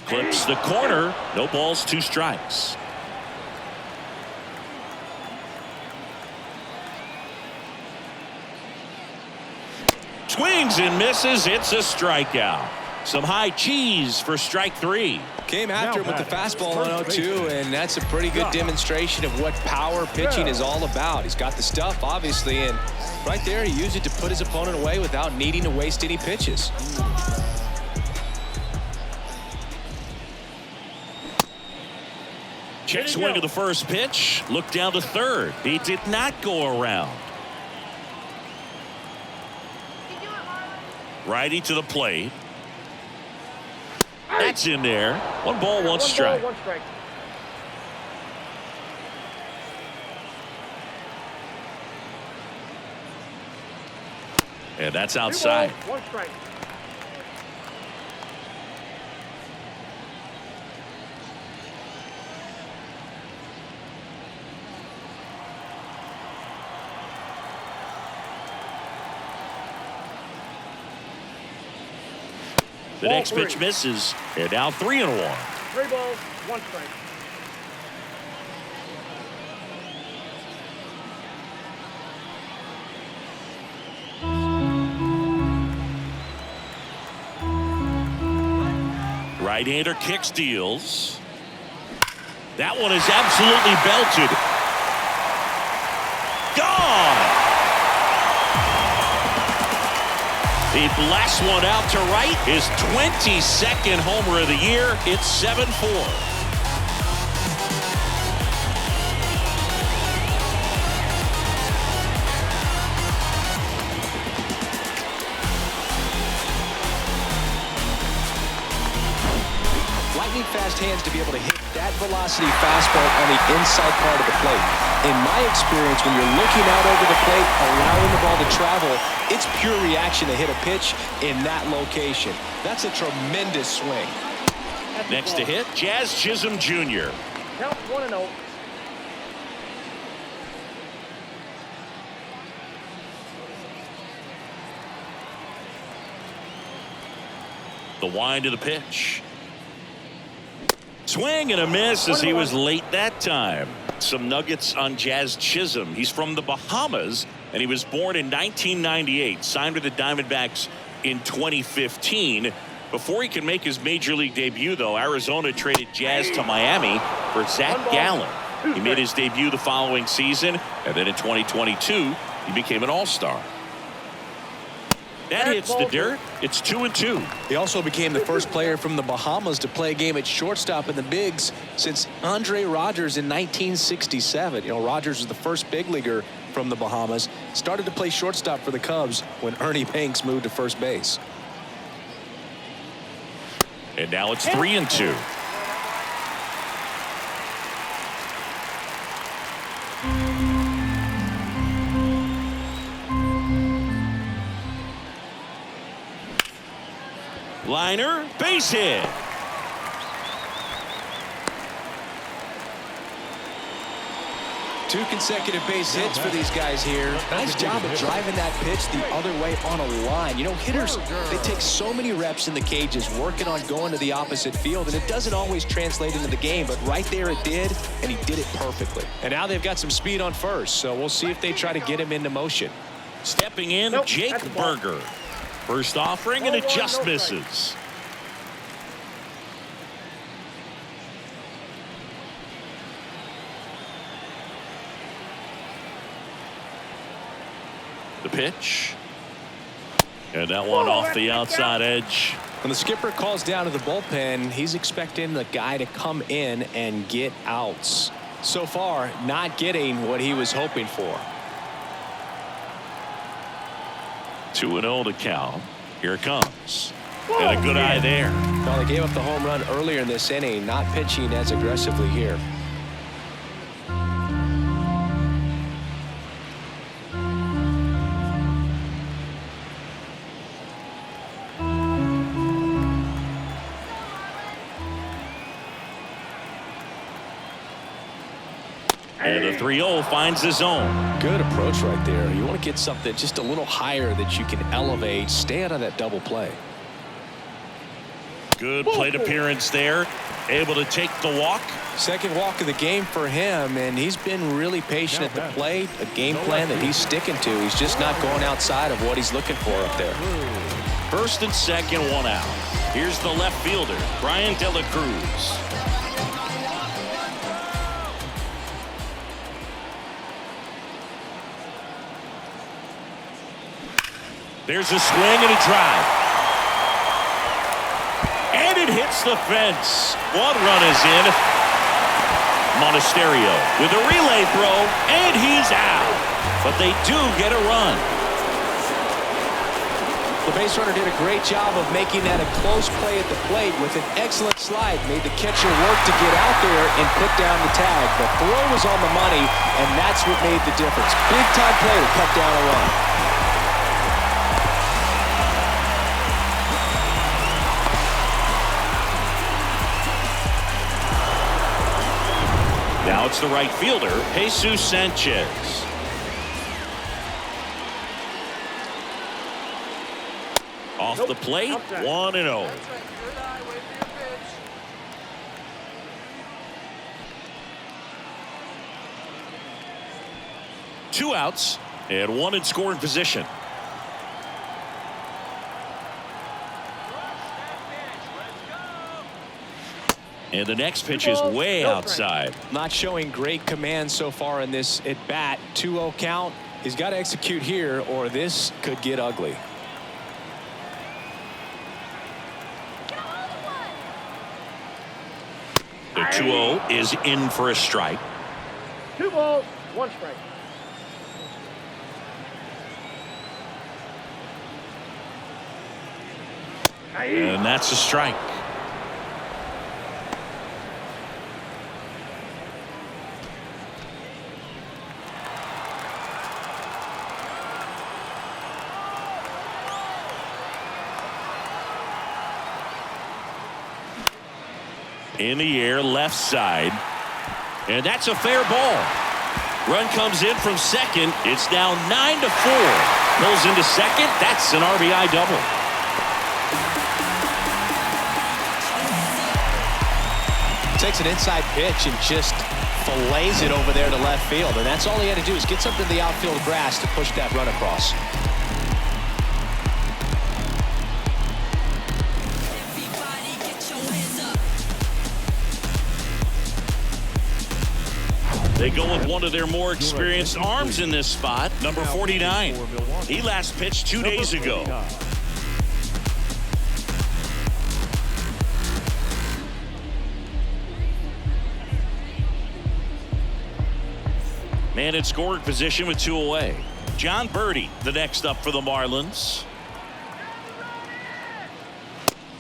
Clips the corner. No balls, 2 strikes. Swings and misses. It's a strikeout. Some high cheese for strike 3. Came after him with the fastball on 0-2, and that's a pretty good demonstration of what power pitching is all about. He's got the stuff, obviously, and right there he used it to put his opponent away without needing to waste any pitches. Check swing of the first pitch. Look down to third. He did not go around. Righty to the plate. That's in there. 1 ball, 1 strike. 1 strike. And that's outside. 1 strike. The next pitch misses. And now 3-1. 3 balls, 1 strike. Right-hander kicks, deals. That one is absolutely belted. Gone. He blasts one out to right. His 22nd homer of the year. It's 7-4. fast hands to be able to hit that velocity fastball on the inside part of the plate. In my experience, when you're looking out over the plate, allowing the ball to travel, it's pure reaction to hit a pitch in that location. That's a tremendous swing. Next to hit, Jazz Chisholm Jr. Count 1-0. The wind of the pitch. Swing and a miss as he was late that time. Some nuggets on Jazz Chisholm. He's from the Bahamas, and he was born in 1998. Signed with the Diamondbacks in 2015. Before he could make his major league debut, though, Arizona traded Jazz to Miami for Zach Gallen. He made his debut the following season, and then in 2022, he became an All-Star. That hits the dirt. It's 2-2. He also became the first player from the Bahamas to play a game at shortstop in the bigs since Andre Rogers in 1967. You know, Rogers was the first big leaguer from the Bahamas. Started to play shortstop for the Cubs when Ernie Banks moved to first base. And now it's 3-2. Liner, base hit. Two consecutive base hits for these guys here. Nice job of driving that pitch the other way on a line. You know, hitters, they take so many reps in the cages working on going to the opposite field, and it doesn't always translate into the game, but right there it did, and he did it perfectly. And now they've got some speed on first, so we'll see if they try to get him into motion. Stepping in, Jake Berger. First offering, and it just misses. The pitch. And that one off the outside edge. When the skipper calls down to the bullpen, he's expecting the guy to come in and get outs. So far, not getting what he was hoping for. 2-0 to count. Here it comes. And a good eye there. Well, they gave up the home run earlier in this inning, not pitching as aggressively here. And the 3-0 finds the zone. Good approach right there. You want to get something just a little higher that you can elevate. Stay out of that double play. Good plate appearance there. Able to take the walk. Second walk of the game for him, and he's been really patient at the plate. A game plan that he's sticking to. He's just not going outside of what he's looking for up there. First and second, one out. Here's the left fielder, Brian De La Cruz. There's a swing and a drive. And it hits the fence. One run is in. Monasterio with a relay throw, and he's out. But they do get a run. The base runner did a great job of making that a close play at the plate with an excellent slide. Made the catcher work to get out there and put down the tag. The throw was on the money, and that's what made the difference. Big time play to cut down a run. Now it's the right fielder, Jesus Sanchez. Off the plate, 1-0. Two outs and one in scoring position. And the next pitch is way outside. Not showing great command so far in this at bat. 2-0 count. He's got to execute here or this could get ugly. The 2-0 is in for a strike. 2 balls, 1 strike. And that's a strike. In the air, left side. And that's a fair ball. Run comes in from second. It's now 9-4. Pulls into second. That's an RBI double. Takes an inside pitch and just fillets it over there to left field. And that's all he had to do is get something to the outfield grass to push that run across. They go with one of their more experienced arms in this spot, number 49. He last pitched 2 days ago. Man in scoring position with 2 away. John Birdie, the next up for the Marlins.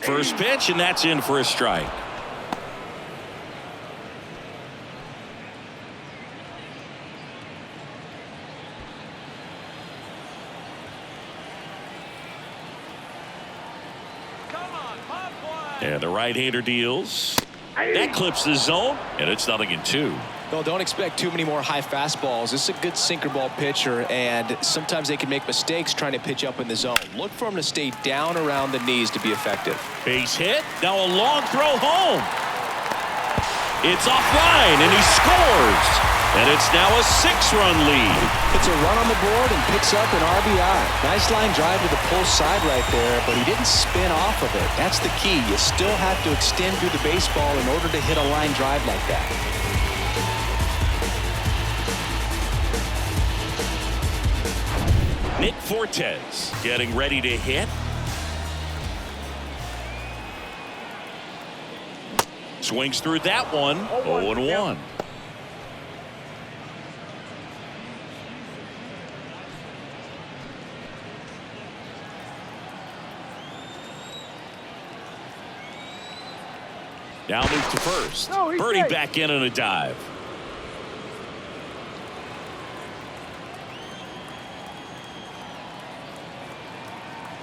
First pitch, and that's in for a strike. And the right-hander deals. That clips the zone, and it's 0-2. Well, don't expect too many more high fastballs. This is a good sinker ball pitcher, and sometimes they can make mistakes trying to pitch up in the zone. Look for him to stay down around the knees to be effective. Base hit. Now a long throw home. It's offline, and he scores. And it's now a 6-run lead. Puts a run on the board and picks up an RBI. Nice line drive to the pull side right there, but he didn't spin off of it. That's the key. You still have to extend through the baseball in order to hit a line drive like that. Nick Fortes getting ready to hit. Swings through that one. 0-1. Now moves to first. Birdie back in on a dive.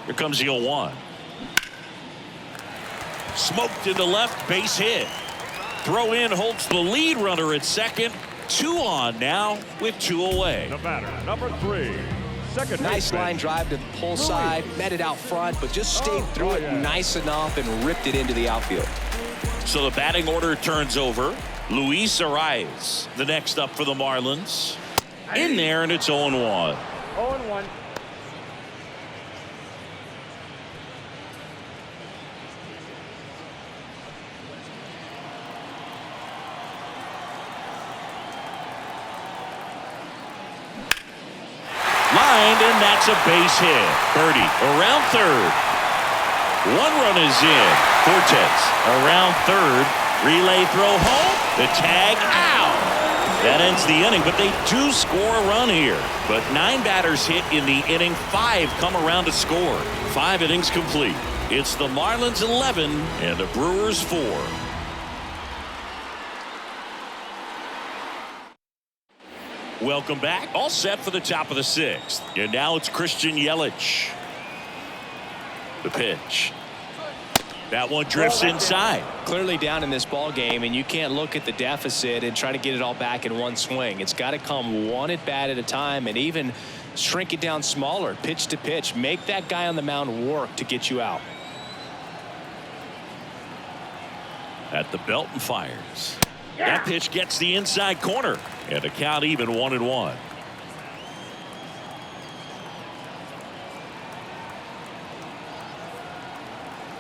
Here comes the 0-1. Smoked into left, base hit. Throw in holds the lead runner at second. 2 on now with 2 away. The batter, number 3. Second nice line drive to the pull side, met it out front, but just stayed through it nice enough and ripped it into the outfield. So the batting order turns over. Luis Arias, the next up for the Marlins. In there, and it's 0-1. 0-1. Lined, and that's a base hit. Birdie around third. 1 run is in. Fortes around third. Relay throw home. The tag out. That ends the inning, but they do score a run here. But 9 batters hit in the inning. 5 come around to score. 5 innings complete. It's the Marlins 11 and the Brewers 4. Welcome back. All set for the top of the 6th. And now it's Christian Yelich. The pitch. That one drifts inside. Clearly down in this ball game, and you can't look at the deficit and try to get it all back in one swing. It's got to come one at bat at a time, and even shrink it down smaller, pitch to pitch. Make that guy on the mound work to get you out. At the belt and fires. That pitch gets the inside corner, and the count even 1-1.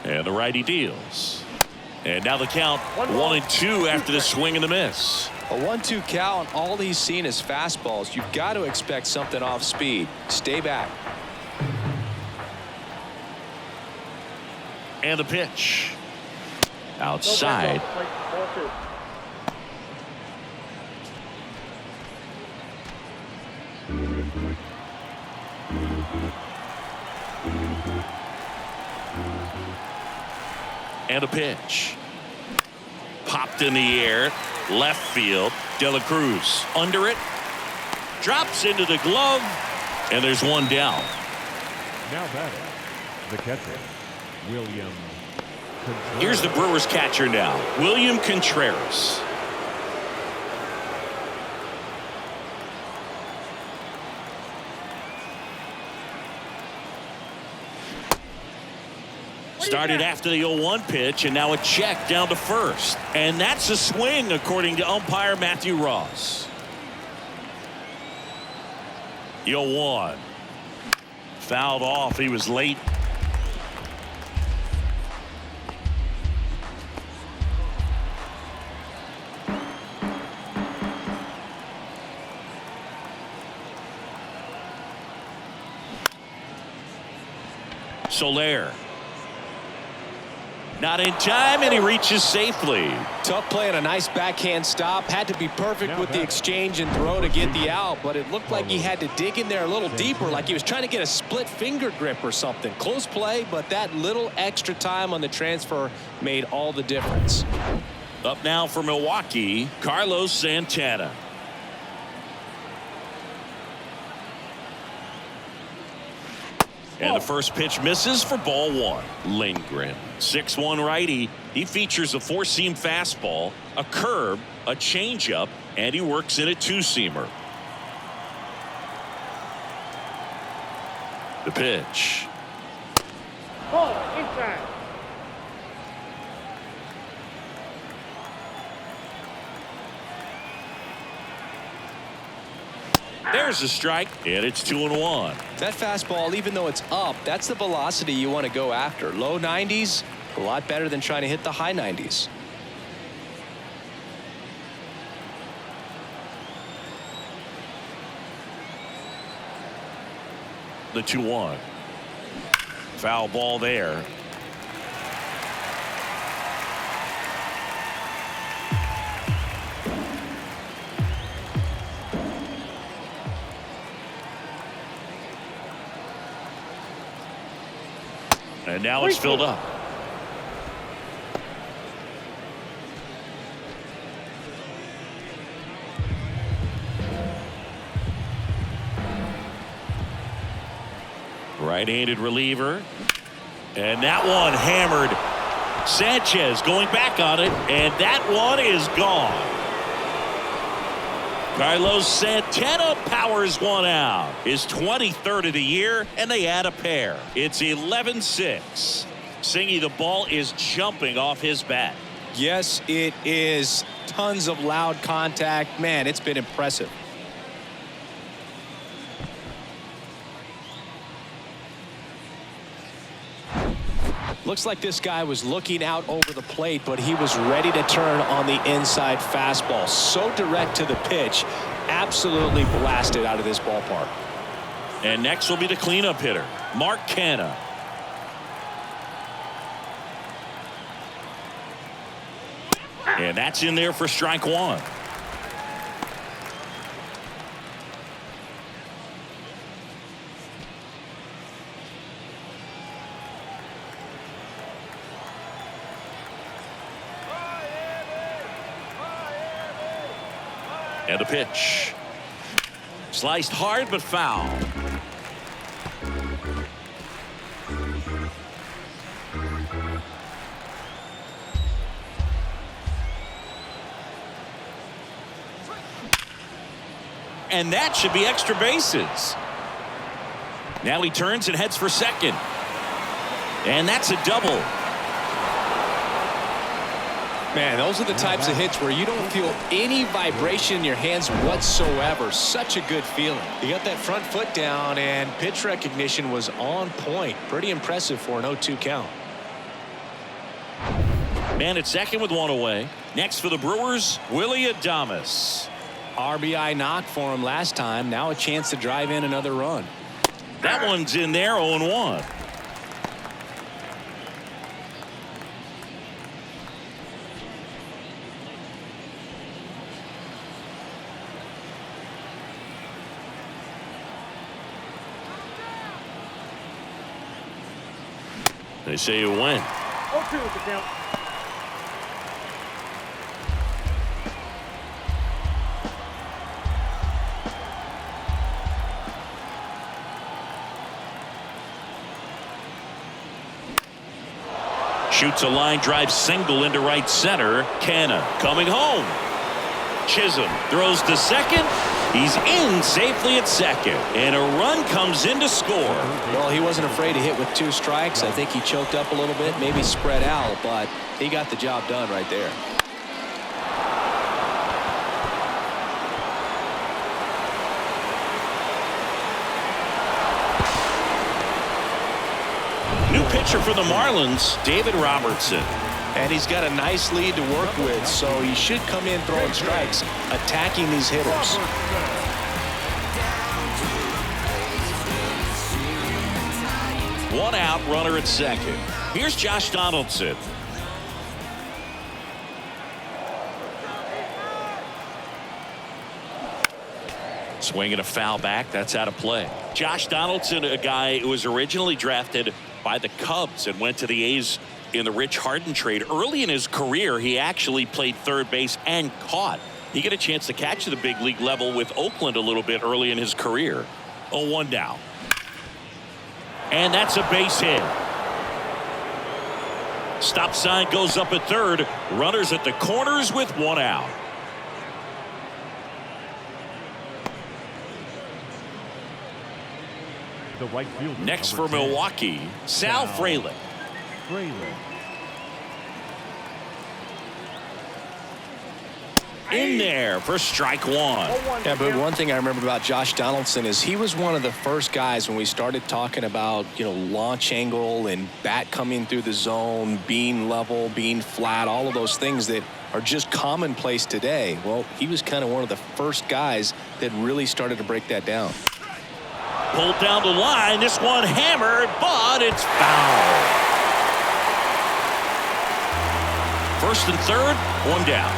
And the righty deals. And now the count 1-2 after the swing and the miss. A 1-2 count. All he's seen is fastballs. You've got to expect something off speed. Stay back. And the pitch. Outside. And a pitch. Popped in the air. Left field. De La Cruz under it. Drops into the glove. And there's one down. Now batting, the catcher, William Here's the Brewers catcher now, William Contreras. Started after the 0-1 pitch, and now a check down to first. And that's a swing, according to umpire Matthew Ross. The 0-1. Fouled off. He was late. Soler. Not in time, and he reaches safely. Tough play and a nice backhand stop. Had to be perfect with the exchange and throw to get the out, but it looked like he had to dig in there a little deeper, like he was trying to get a split finger grip or something. Close play, but that little extra time on the transfer made all the difference. Up now for Milwaukee, Carlos Santana. And the first pitch misses for ball one. Lindgren, 6'1" righty. He features a four-seam fastball, a curve, a changeup, and he works in a two-seamer. The pitch. Ball inside. There's a strike, and it's 2-1. That fastball, even though it's up, that's the velocity you want to go after. Low 90s, a lot better than trying to hit the high 90s. The 2-1. Foul ball there. And now it's filled up. Right-handed reliever. And that one hammered. Sanchez going back on it, and that one is gone. Carlos Santana powers one out. His 23rd of the year, and they add a pair. It's 11-6. Singy, the ball is jumping off his bat. Yes, it is. Tons of loud contact. Man, it's been impressive. Looks like this guy was looking out over the plate, but he was ready to turn on the inside fastball. So direct to the pitch. Absolutely blasted out of this ballpark. And next will be the cleanup hitter, Mark Canha. And that's in there for strike one. And a pitch. Sliced hard but foul. And that should be extra bases. Now he turns and heads for second. And that's a double. Man, those are the types of hits where you don't feel any vibration in your hands whatsoever. Such a good feeling. You got that front foot down, and pitch recognition was on point. Pretty impressive for an 0-2 count. Man at second with one away. Next for the Brewers, Willy Adames. RBI knock for him last time. Now a chance to drive in another run. That one's in there, 0-1. They say you win. 0-2 is the count. Shoots a line drive single into right center. Canna coming home. Chisholm throws to second. He's in safely at second, and a run comes in to score. Well, he wasn't afraid to hit with 2 strikes. I think he choked up a little bit, maybe spread out, but he got the job done right there. New pitcher for the Marlins, David Robertson. And he's got a nice lead to work with, so he should come in throwing strikes, attacking these hitters. One out, runner at second. Here's Josh Donaldson. Swinging a foul back. That's out of play. Josh Donaldson, a guy who was originally drafted by the Cubs and went to the A's in the Rich Harden trade. Early in his career, he actually played third base and caught. He got a chance to catch the big league level with Oakland a little bit early in his career. 0-1 down. And that's a base hit. Stop sign goes up at third. Runners at the corners with 1 out. The right fielder. Next for Milwaukee, Sal Frelick. In there for strike 1. Yeah, but one thing I remember about Josh Donaldson is he was one of the first guys when we started talking about, launch angle and bat coming through the zone, being level, being flat, all of those things that are just commonplace today. Well, he was kind of one of the first guys that really started to break that down. Pulled down the line. This one hammered, but it's foul. First and third, 1 down.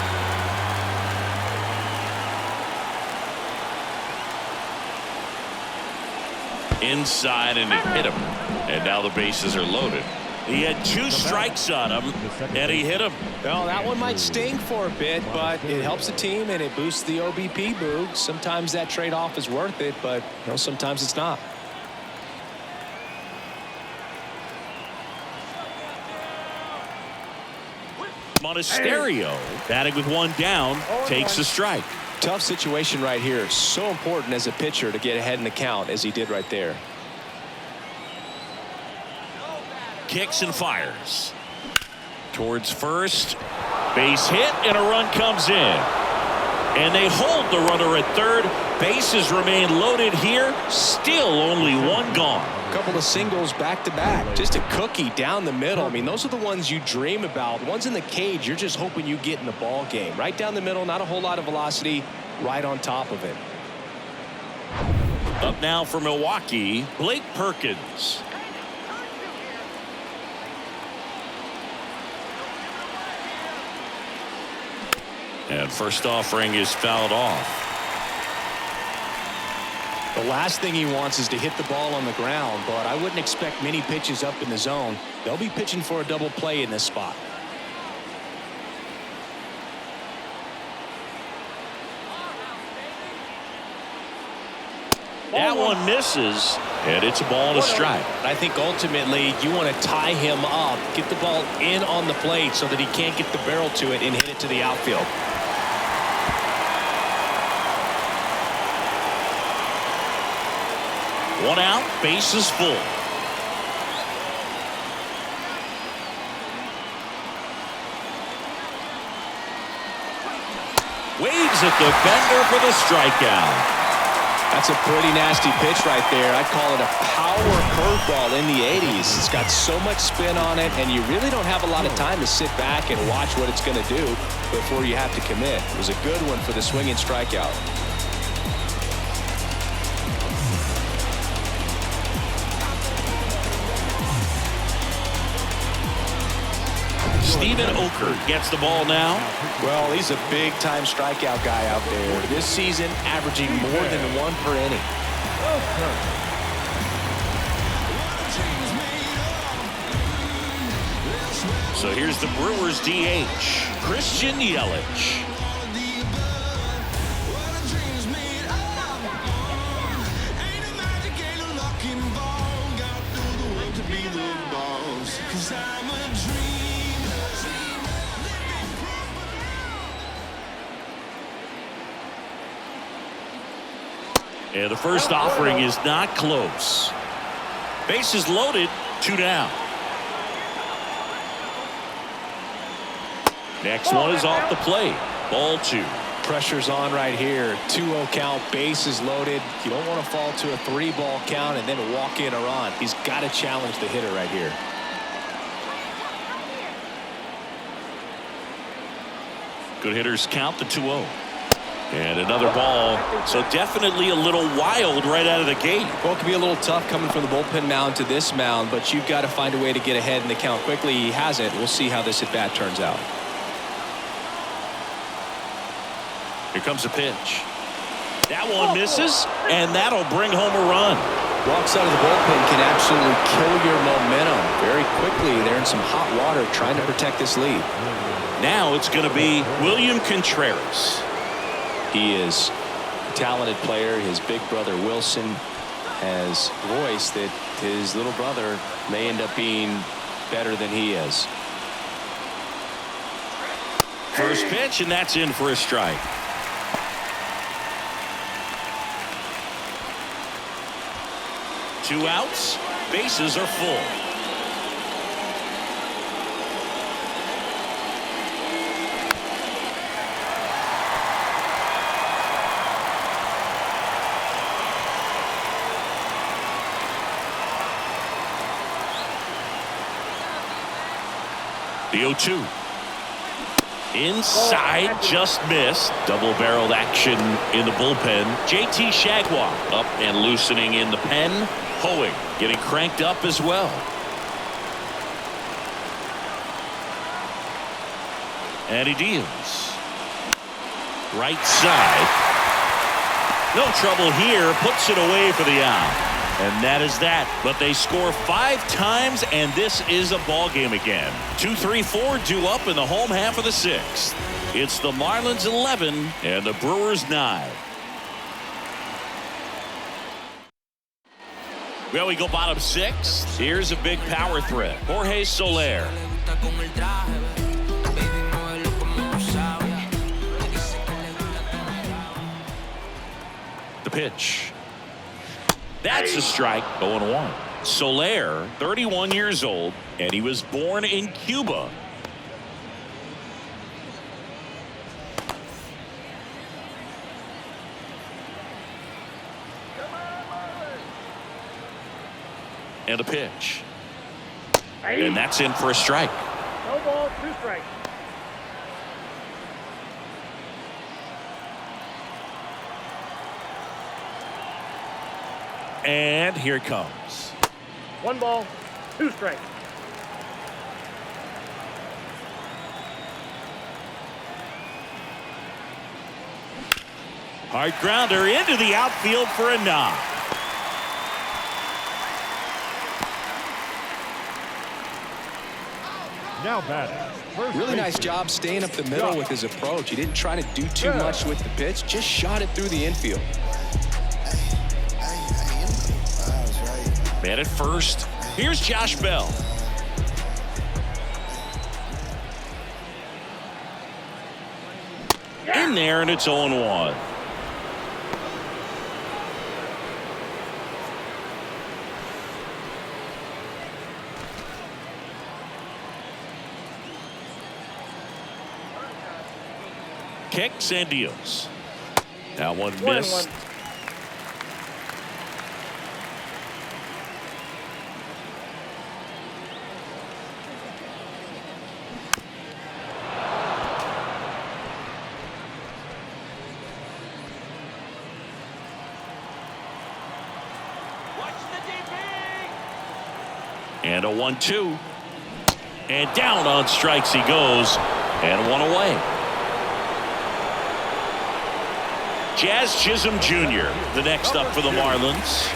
Inside, and it hit him. And now the bases are loaded. He had 2 strikes on him, and he hit him. Well, that one might sting for a bit, but it helps the team and it boosts the OBP boog. Sometimes that trade-off is worth it, but sometimes it's not. Monasterio, batting with 1 down, takes a strike. Tough situation right here. So important as a pitcher to get ahead in the count as he did right there. Kicks and fires. Towards first. Base hit, and a run comes in. And they hold the runner at third. Bases remain loaded here. Still only 1 gone. A couple of singles back-to-back. Just a cookie down the middle. I mean, those are the ones you dream about. Ones in the cage, you're just hoping you get in the ball game. Right down the middle, not a whole lot of velocity, right on top of it. Up now for Milwaukee, Blake Perkins. And first offering is fouled off. The last thing he wants is to hit the ball on the ground, but I wouldn't expect many pitches up in the zone. They'll be pitching for a double play in this spot. That one misses, and it's a ball and a strike. I think ultimately you want to tie him up, get the ball in on the plate so that he can't get the barrel to it and hit it to the outfield. One out, bases full. Waves at the bender for the strikeout. That's a pretty nasty pitch right there. I'd call it a power curveball in the 80s. It's got so much spin on it, and you really don't have a lot of time to sit back and watch what it's going to do before you have to commit. It was a good one for the swinging strikeout. Steven Oker gets the ball now. Well, he's a big-time strikeout guy out there. This season, averaging more than 1 per inning. So here's the Brewers DH, Christian Yelich. Cause I'm a dream. And the first offering is not close. Bases loaded, 2 down. Next one is off the plate. Ball 2. Pressure's on right here. 2-0 count, bases loaded. You don't want to fall to a 3-ball count and then walk in or on. He's got to challenge the hitter right here. Good hitters count the 2-0. And another ball. So definitely a little wild right out of the gate. Well, it can be a little tough coming from the bullpen mound to this mound, but you've got to find a way to get ahead in the count quickly. He hasn't. We'll see how this at-bat turns out. Here comes a pitch. That one misses, and that'll bring home a run. Walks out of the bullpen can absolutely kill your momentum very quickly. They're in some hot water trying to protect this lead. Now it's going to be William Contreras. He is a talented player. His big brother Wilson has voiced that his little brother may end up being better than he is. First pitch, and that's in for a strike. Two outs, bases are full. The 0-2. Inside, just missed. Double-barreled action in the bullpen. JT Shagwar up and loosening in the pen. Hoeing getting cranked up as well. And he deals. Right side. No trouble here. Puts it away for the out. And that is that. But they score 5 times, and this is a ball game again. 2-3-4 due up in the home half of the 6th. It's the Marlins 11 and the Brewers 9. Well, we go bottom 6. Here's a big power threat. Jorge Soler. The pitch. That's a strike. 0-1. Soler, 31 years old, and he was born in Cuba. And a pitch. And that's in for a strike. No ball, 2 strikes. And here it comes. 1 ball, 2 strikes. Hard grounder into the outfield for a knock. Now batting. Really nice job staying up the middle with his approach. He didn't try to do too much with the pitch, just shot it through the infield. Man at first. Here's Josh Bell. In there, and it's 0-1. Kicks and deals. Now one missed. 1-1. And a 1-2. And down on strikes he goes. And 1 away. Jazz Chisholm Jr., the next up for the Marlins.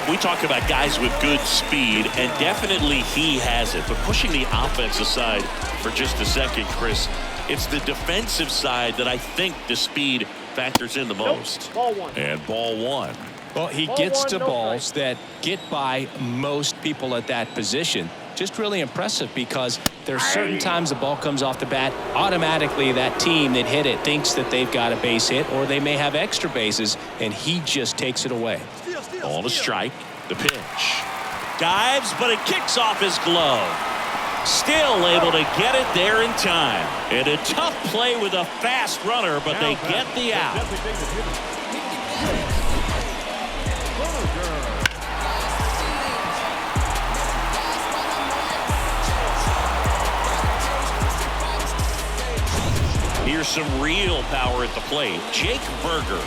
We talk about guys with good speed, and definitely he has it. But pushing the offense aside for just a second, Chris, it's the defensive side that I think the speed factors in the most. Ball 1. And ball 1. Well, he Ball gets one, to no balls strike. that get by most people at that position. Just really impressive because there's certain times the ball comes off the bat, automatically that team that hit it thinks that they've got a base hit or they may have extra bases, and he just takes it away. Ball to strike. The pitch. Dives, but it kicks off his glove. Still able to get it there in time. And a tough play with a fast runner, but they get the out. Here's some real power at the plate. Jake Berger.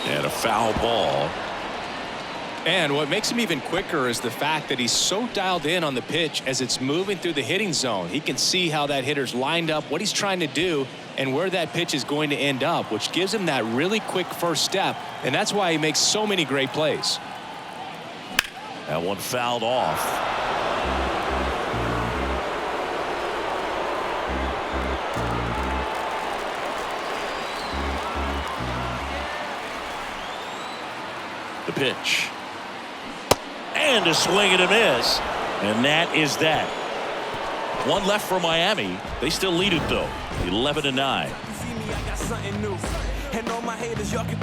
And a foul ball. And what makes him even quicker is the fact that he's so dialed in on the pitch as it's moving through the hitting zone. He can see how that hitter's lined up, what he's trying to do, and where that pitch is going to end up, which gives him that really quick first step, and that's why he makes so many great plays. That one fouled off. The pitch. And a swing and a miss. And that is that. One left for Miami. They still lead it, though. 11-9. You see me, I got something new. And all my haters, y'all can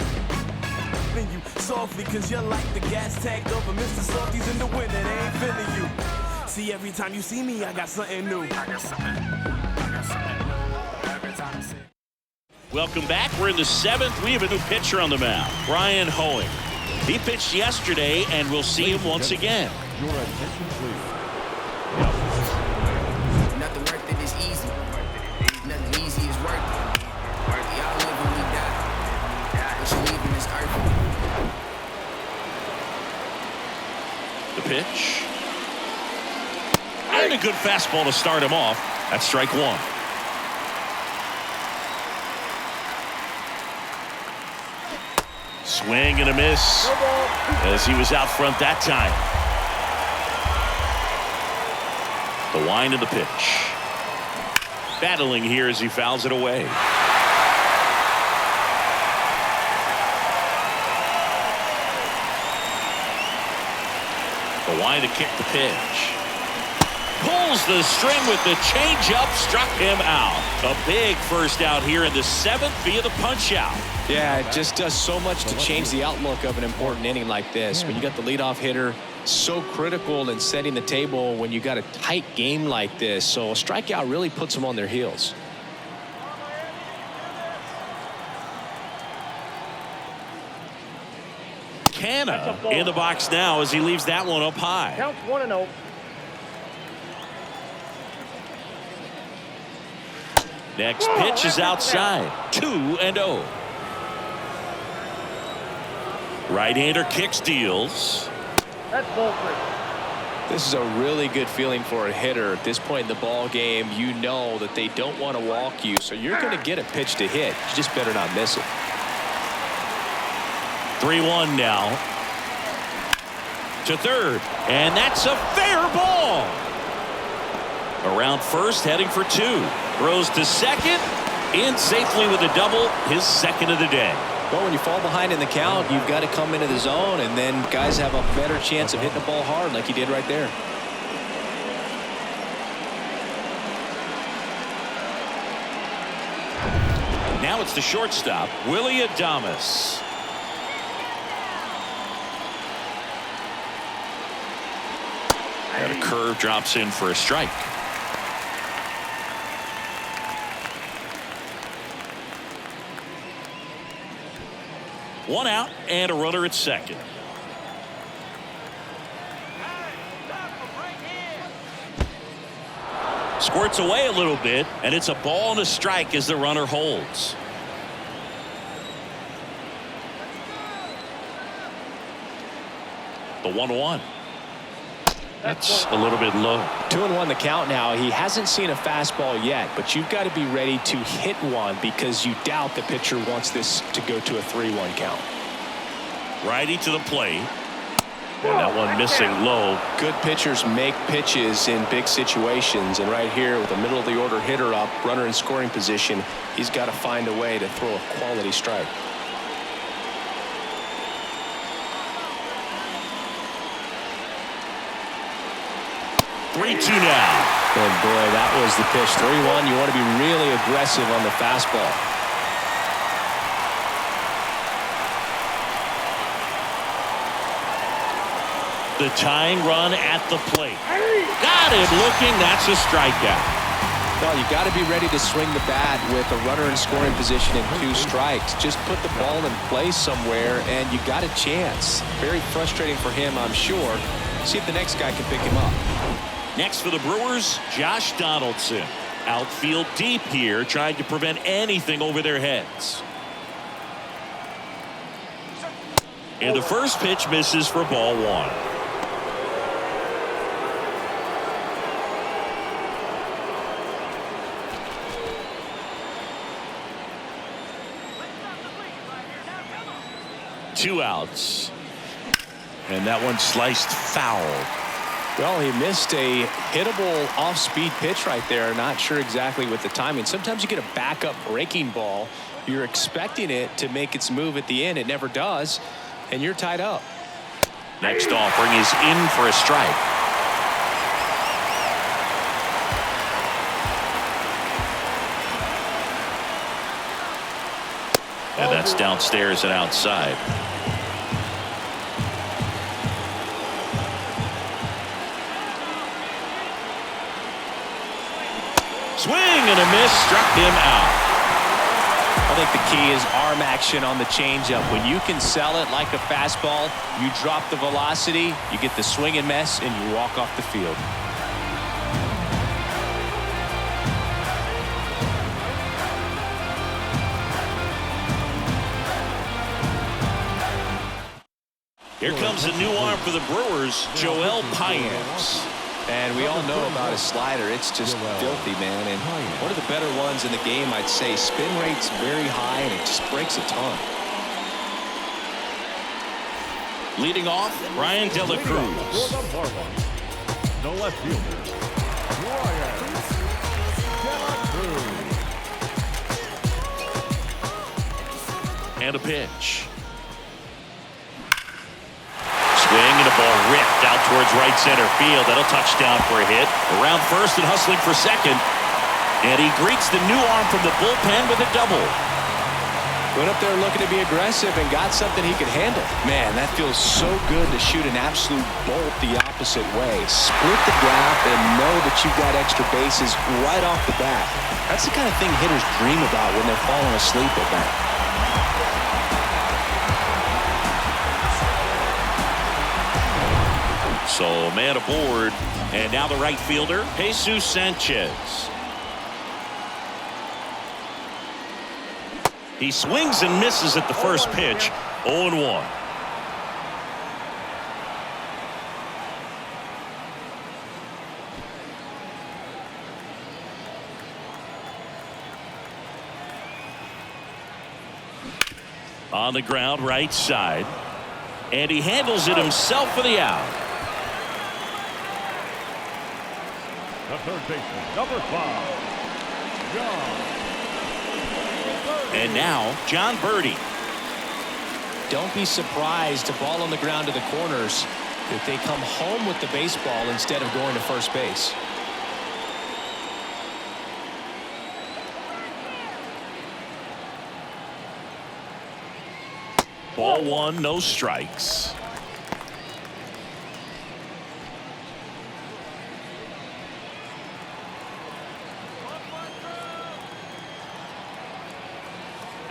you softly, cause you're like the gas tank over Mr. Softies in the winter. They ain't feeling you. See, every time you see me, I got something new. Welcome back. We're in the 7th. We have a new pitcher on the mound, Brian Hoeing. He pitched yesterday, and we'll see him once again. Your attention, please. Nothing worth it is easy. Nothing easy is worth it. We all live when we die. What you leaving is earth. The pitch. And a good fastball to start him off. That's strike one. Swing and a miss as he was out front that time. The wind of the pitch. Battling here as he fouls it away. The wind to kick the pitch. Pulls the string with the changeup, struck him out. A big first out here in the 7th via the punch out. Yeah, it just does so much to change the outlook of an important inning like this. When you got the leadoff hitter, so critical in setting the table when you got a tight game like this. So a strikeout really puts them on their heels. Canna in the box now as he leaves that one up high. Counts 1-0. Next pitch is outside. 2-0. Right-hander kicks, deals. That's ball 3. This is a really good feeling for a hitter at this point in the ball game. You know that they don't want to walk you, so you're going to get a pitch to hit. You just better not miss it. 3-1 now. To third, and that's a fair ball. Around first, heading for 2. Throws to second, in safely with a double, his second of the day. Well, when you fall behind in the count, you've got to come into the zone, and then guys have a better chance of hitting the ball hard like he did right there. Now it's the shortstop, Willie Adames. And a curve drops in for a strike. One out and a runner at second. Squirts away a little bit, and it's a ball and a strike as the runner holds. The 1-1. That's a little bit low. 2-1 the count now. He hasn't seen a fastball yet, but you've got to be ready to hit one because you doubt the pitcher wants this to go to a 3-1 count. Righty to the plate. And that one missing low. Good pitchers make pitches in big situations, and right here with a middle of the order hitter up, runner in scoring position, he's got to find a way to throw a quality strike. 3-2 now. And boy, that was the pitch. 3-1. You want to be really aggressive on the fastball. The tying run at the plate. Got it looking. That's a strikeout. Well, you got to be ready to swing the bat with a runner in scoring position and 2 strikes. Just put the ball in place somewhere, and you got a chance. Very frustrating for him, I'm sure. See if the next guy can pick him up. Next for the Brewers, Josh Donaldson. Outfield deep here, trying to prevent anything over their heads. And the first pitch misses for ball 1. Two outs. And that one sliced foul. Well, he missed a hittable off-speed pitch right there. Not sure exactly with the timing. Sometimes you get a backup breaking ball. You're expecting it to make its move at the end. It never does. And you're tied up. Next offering is in for a strike. And that's downstairs and outside. Swing and a miss, struck him out. I think the key is arm action on the changeup. When you can sell it like a fastball, you drop the velocity, you get the swing and miss, and you walk off the field. Here comes a new arm for the Brewers, Joel Paynes. And we all know about his slider. It's just filthy, man. And one of the better ones in the game, I'd say. Spin rate's very high, and it just breaks a ton. Leading off, Brian De La Cruz. The left fielder, Brian De La Cruz. And a pitch. Swing and a ball ripped out towards right center field. That'll touch down for a hit. Around first and hustling for second. And he greets the new arm from the bullpen with a double. Went up there looking to be aggressive and got something he could handle. Man, that feels so good to shoot an absolute bolt the opposite way. Split the gap and know that you've got extra bases right off the bat. That's the kind of thing hitters dream about when they're falling asleep at night. So man aboard, and now the right fielder, Jesus Sanchez. He swings and misses at the first pitch. 0-1. On the ground, right side, and he handles it himself for the out. The third baseman, number 5, John. And now, John Birdie. Don't be surprised to ball on the ground to the corners if they come home with the baseball instead of going to first base. Ball 1, no strikes.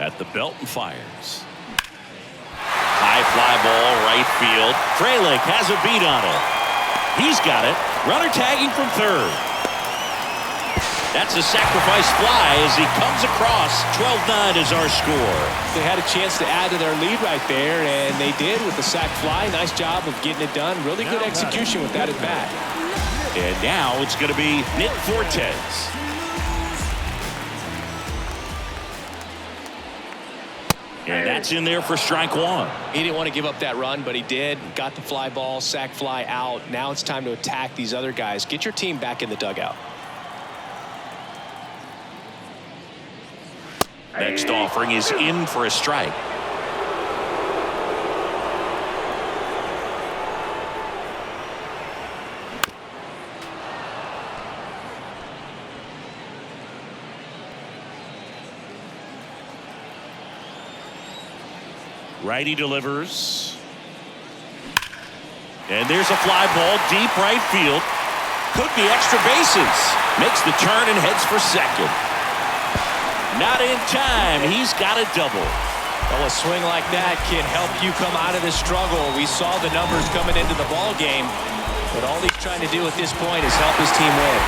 At the belt and fires. High fly ball, right field. Frelick has a beat on it. He's got it. Runner tagging from third. That's a sacrifice fly as he comes across. 12-9 is our score. They had a chance to add to their lead right there, and they did with the sac fly. Nice job of getting it done. Really good execution with that at bat. And now it's going to be Nick Fortes. And that's in there for strike 1. He didn't want to give up that run, but he did. Got the fly ball, sac fly out. Now it's time to attack these other guys. Get your team back in the dugout. Next offering is in for a strike. Righty delivers. And there's a fly ball deep right field. Cook the extra bases. Makes the turn and heads for second. Not in time. He's got a double. Well, a swing like that can help you come out of this struggle. We saw the numbers coming into the ball game, but all he's trying to do at this point is help his team win.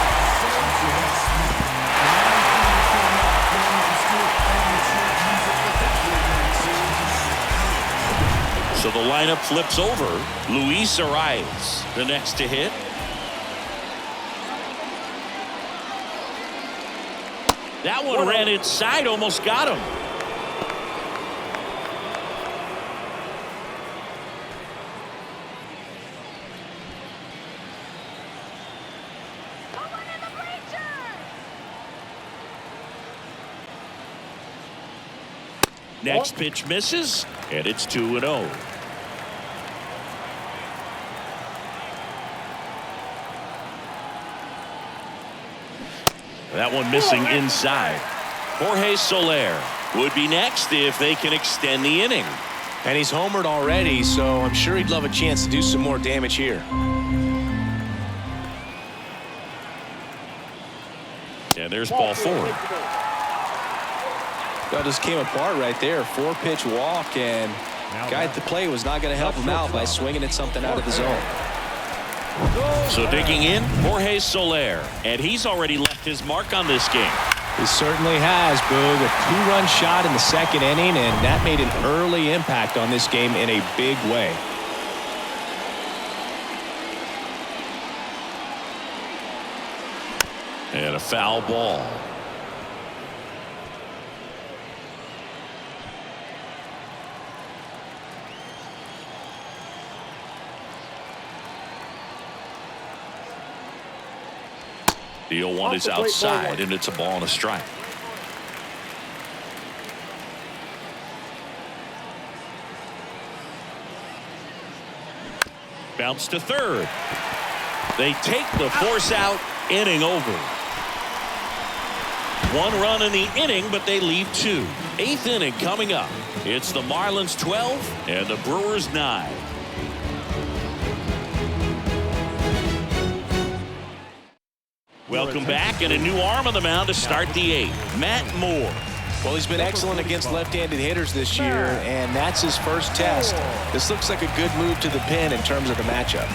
So the lineup flips over. Luis Arias, the next to hit. That one ran inside, almost got him. Next pitch misses, and it's 2-0. That one missing inside. Jorge Soler would be next if they can extend the inning. And he's homered already, so I'm sure he'd love a chance to do some more damage here. And there's ball 4. That just came apart right there. 4-pitch walk, and guy at the plate was not going to help him out by swinging at something out of the zone. So digging in, Jorge Soler, and he's already left his mark on this game. He certainly has, Boog. A 2-run shot in the second inning, and that made an early impact on this game in a big way. And a foul ball. The 0-1 is outside, and it's a ball and a strike. Bounce to third. They take the force out, inning over. 1 run in the inning, but they leave 2. 8th inning coming up. It's the Marlins 12 and the Brewers 9. Welcome back, and a new arm on the mound to start the 8th. Matt Moore. Well, he's been excellent against left-handed hitters this year, and that's his first test. This looks like a good move to the pin in terms of the matchup.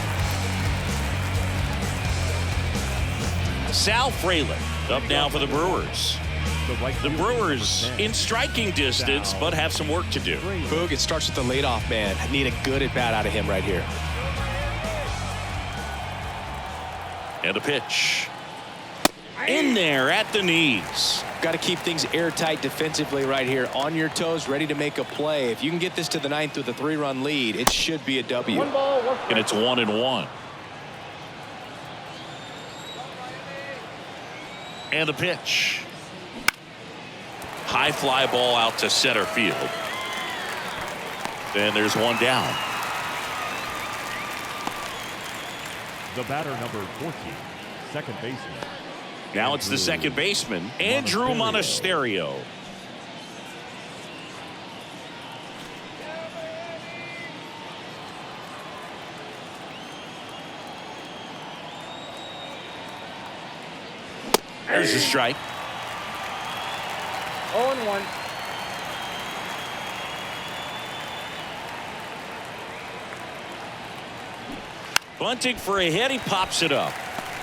Sal Frelick up now for the Brewers. The Brewers in striking distance, but have some work to do. Boog, it starts with the leadoff man. I need a good at-bat out of him right here. And a pitch. In there at the knees. Got to keep things airtight defensively right here. On your toes, ready to make a play. If you can get this to the 9th with a 3-run lead, it should be a W. And it's 1-1. And the pitch. High fly ball out to center field. Then there's one down. The batter number 14, second baseman. Now it's the second baseman, Andrew Monasterio. There's a strike. 0-1. Bunting for a hit, he pops it up.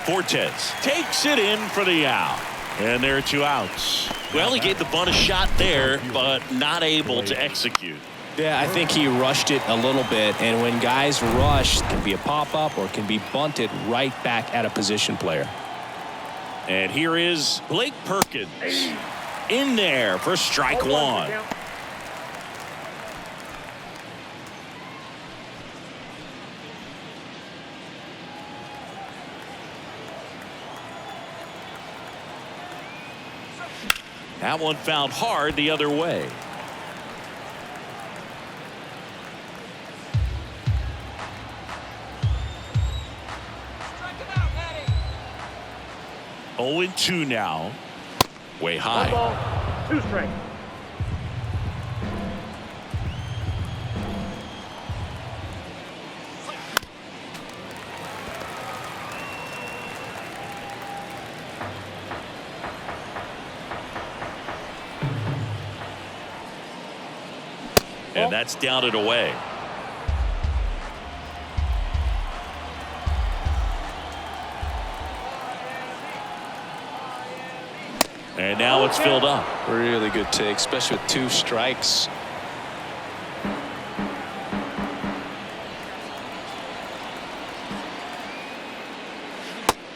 Fortes takes it in for the out. And there are 2 outs. Well, he gave the bunt a shot there, but not able to execute. Yeah, I think he rushed it a little bit, and when guys rush, it can be a pop-up or it can be bunted right back at a position player. And here is Blake Perkins in there for strike 1. That one found hard the other way. Strike him out, Matty. 0-2 now. Way high. 1 ball, 2 strikes. And that's down and away. And now it's filled up. Really good take, especially with 2 strikes.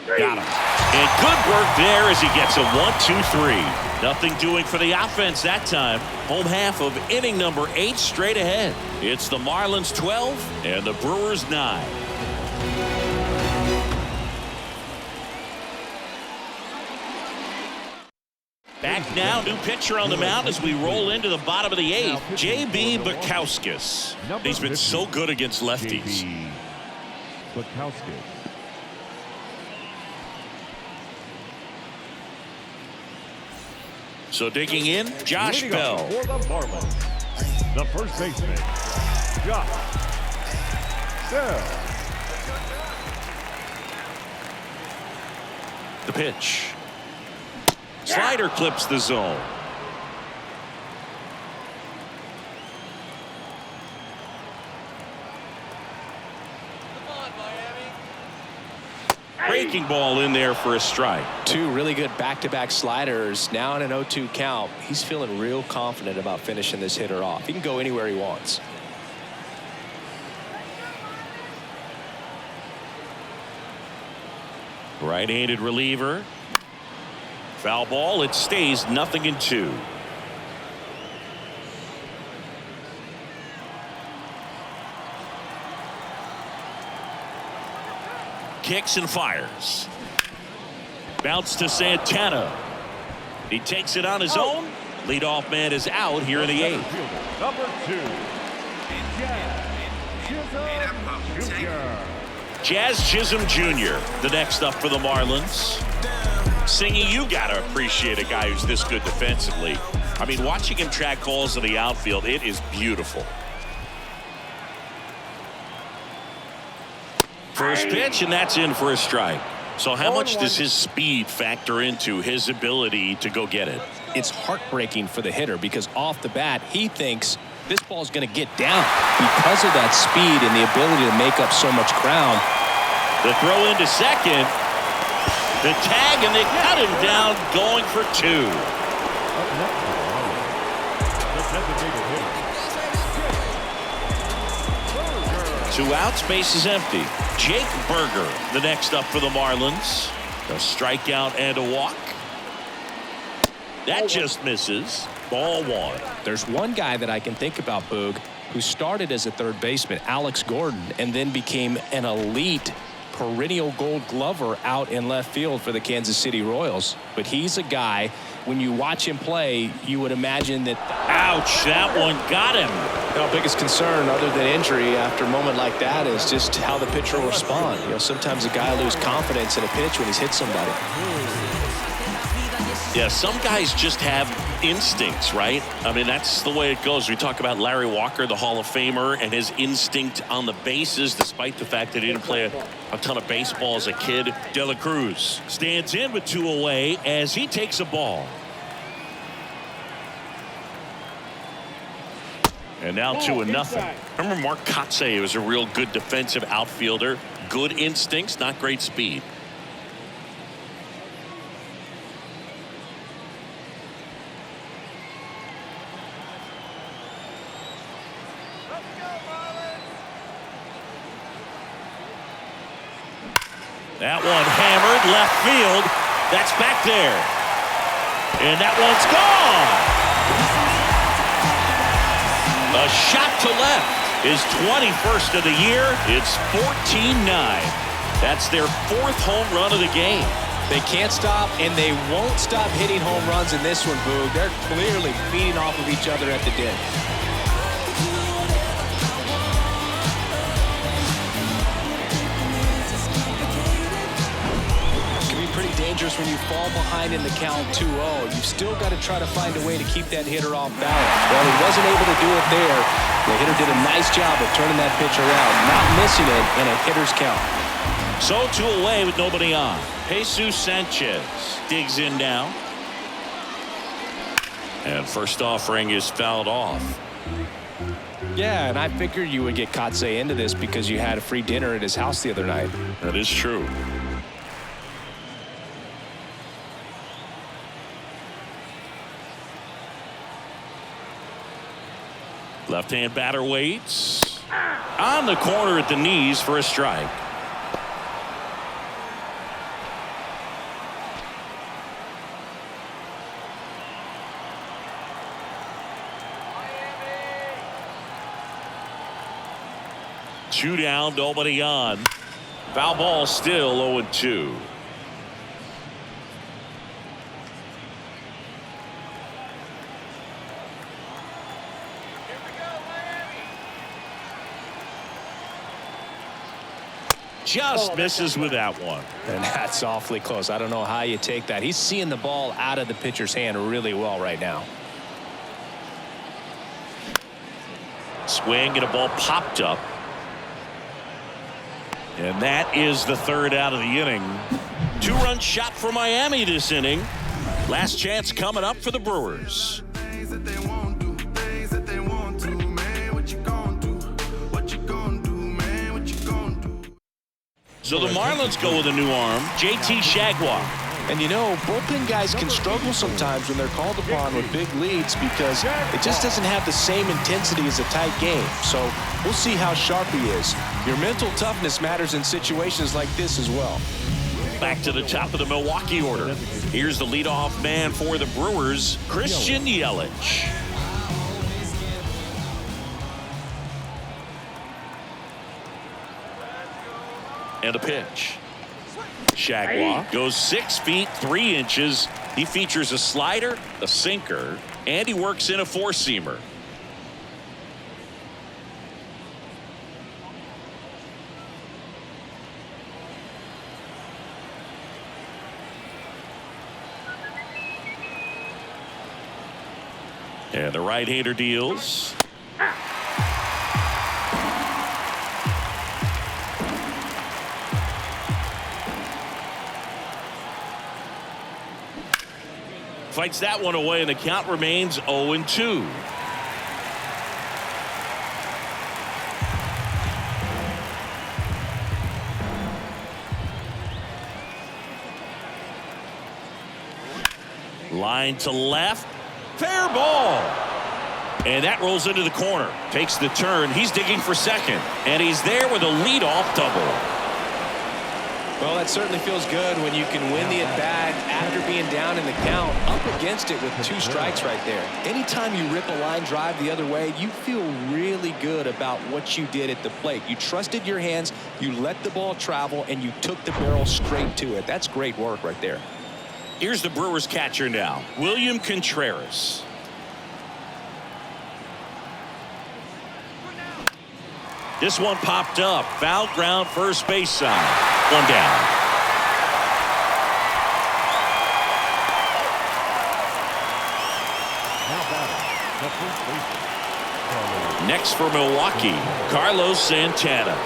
Got him. And good work there as he gets a 1-2-3. Nothing doing for the offense that time. Home half of inning number 8 straight ahead. It's the Marlins 12 and the Brewers 9. Back now, new pitcher on the mound as we roll into the bottom of the 8th. J.B. Bukowskis. He's been so good against lefties. Bukowskis. So digging in, Josh Leading Bell. up for the Marlins, the first baseman, Josh Bell. The pitch. Slider clips the zone. Breaking ball in there for a strike. 2 really good back-to-back sliders. Now in an 0-2 count. He's feeling real confident about finishing this hitter off. He can go anywhere he wants. Right-handed reliever. Foul ball. It stays 0-2. Kicks and fires. Bounce to Santana. He takes it on his own. Leadoff man is out here in the 8th. Number 2, Jazz Chisholm Jr. Jazz Chisholm Jr. the next up for the Marlins. Singy, you gotta appreciate a guy who's this good defensively. I mean, watching him track calls in the outfield, it is beautiful. First pitch, and that's in for a strike. So how much does his speed factor into his ability to go get it? It's heartbreaking for the hitter because off the bat, he thinks this ball is going to get down because of that speed and the ability to make up so much ground. The throw into second. The tag, and they cut him down going for 2. The designated hitter. 2 outs, base is empty. Jake Berger, the next up for the Marlins. A strikeout and a walk. That just misses. Ball 1. There's one guy that I can think about, Boog, who started as a third baseman, Alex Gordon, and then became an elite perennial gold glover out in left field for the Kansas City Royals. But he's a guy, when you watch him play, you would imagine that. Ouch, that one got him. Our biggest concern other than injury after a moment like that is just how the pitcher will respond. You know, sometimes a guy loses confidence in a pitch when he's hit somebody. Yeah, some guys just have instincts, right? I mean, that's the way it goes. We talk about Larry Walker, the Hall of Famer, and his instinct on the bases, despite the fact that he didn't play a ton of baseball as a kid. De La Cruz stands in with 2 away as he takes a ball. And now 2-0. Remember Mark Kotsay was a real good defensive outfielder. Good instincts, not great speed. That one hammered left field. That's back there. And that one's gone. A shot to left. His 21st of the year. It's 14-9. That's their 4th home run of the game. They can't stop, and they won't stop hitting home runs in this one, Boog. They're clearly feeding off of each other at the den. Pretty dangerous when you fall behind in the count 2-0. You've still got to try to find a way to keep that hitter off balance. Well, he wasn't able to do it there. The hitter did a nice job of turning that pitch around, not missing it in a hitter's count. So 2 away with nobody on. Jesus Sanchez digs in now. And first offering is fouled off. Yeah, and I figured you would get Kotsay into this because you had a free dinner at his house the other night. That is true. Left-hand batter waits. On the corner at the knees for a strike. Two down, nobody on. Foul ball still 0-2. Just misses with that one. And that's awfully close. I don't know how you take that. He's seeing the ball out of the pitcher's hand really well right now. Swing and a ball popped up. And that is the third out of the inning. 2-run shot for Miami this inning. Last chance coming up for the Brewers. So the Marlins go with a new arm, JT Jaguar. And you know, bullpen guys can struggle sometimes when they're called upon with big leads because it just doesn't have the same intensity as a tight game. So we'll see how sharp he is. Your mental toughness matters in situations like this as well. Back to the top of the Milwaukee order. Here's the leadoff man for the Brewers, Christian Yelich. And a pitch. Jaguar goes 6 feet 3 inches. He features a slider, a sinker, and he works in a 4-seamer. And the right-hander deals. Fights that one away, and the count remains 0-2. Line to left. Fair ball. And that rolls into the corner. Takes the turn. He's digging for second. And he's there with a leadoff double. Well, that certainly feels good when you can win the at-bat after being down in the count, up against it with 2 strikes right there. Anytime you rip a line drive the other way, you feel really good about what you did at the plate. You trusted your hands, you let the ball travel, and you took the barrel straight to it. That's great work right there. Here's the Brewers catcher now, William Contreras. This one popped up. Foul ground, first base side. 1 down. Next for Milwaukee, Carlos Santana.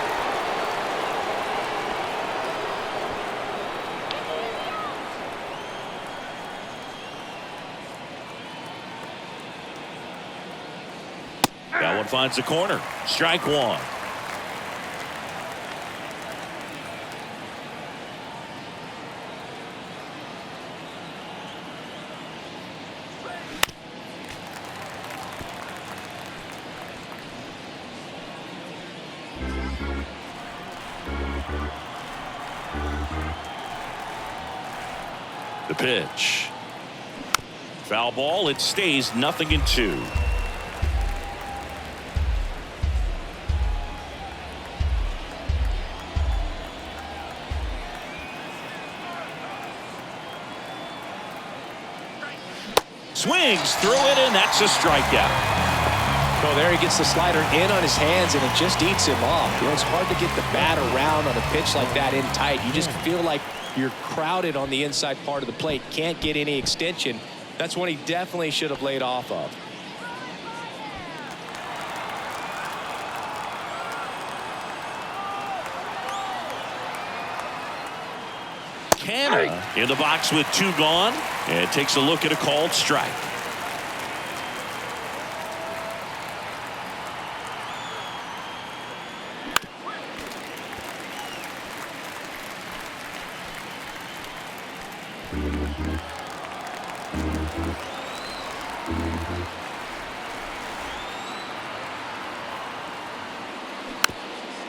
That one finds the corner. Strike 1. The pitch. Foul ball. It stays 0-2. swings through it, and that's a strikeout. Oh, there he gets the slider in on his hands, and it just eats him off. You know, it's hard to get the bat around on a pitch like that in tight. You just feel like you're crowded on the inside part of the plate. Can't get any extension. That's one he definitely should have laid off of. Canna in the box with 2 gone, and takes a look at a called strike.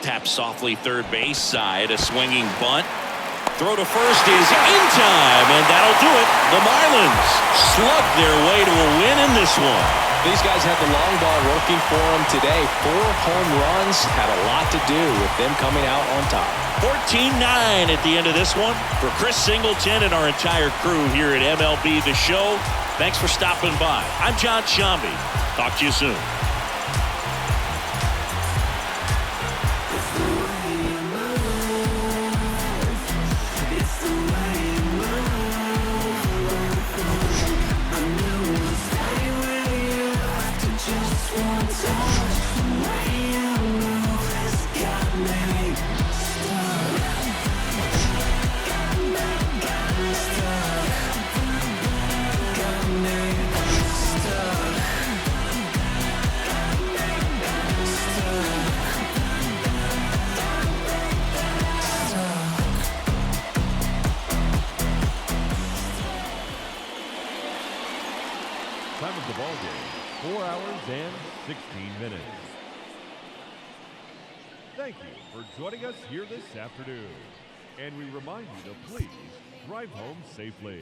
Tap softly third base side, a swinging bunt. Throw to first is in time, and that'll do it. The Marlins slug their way to a win in this one. These guys had the long ball working for them today. 4 home runs had a lot to do with them coming out on top. 14-9 at the end of this one. For Chris Singleton and our entire crew here at MLB The Show, thanks for stopping by. I'm John Shambi. Talk to you soon. Time of the ball game, 4 hours and 16 minutes. Thank you for joining us here this afternoon. And we remind you to please drive home safely.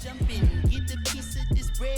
Jump in, get a piece of this bread.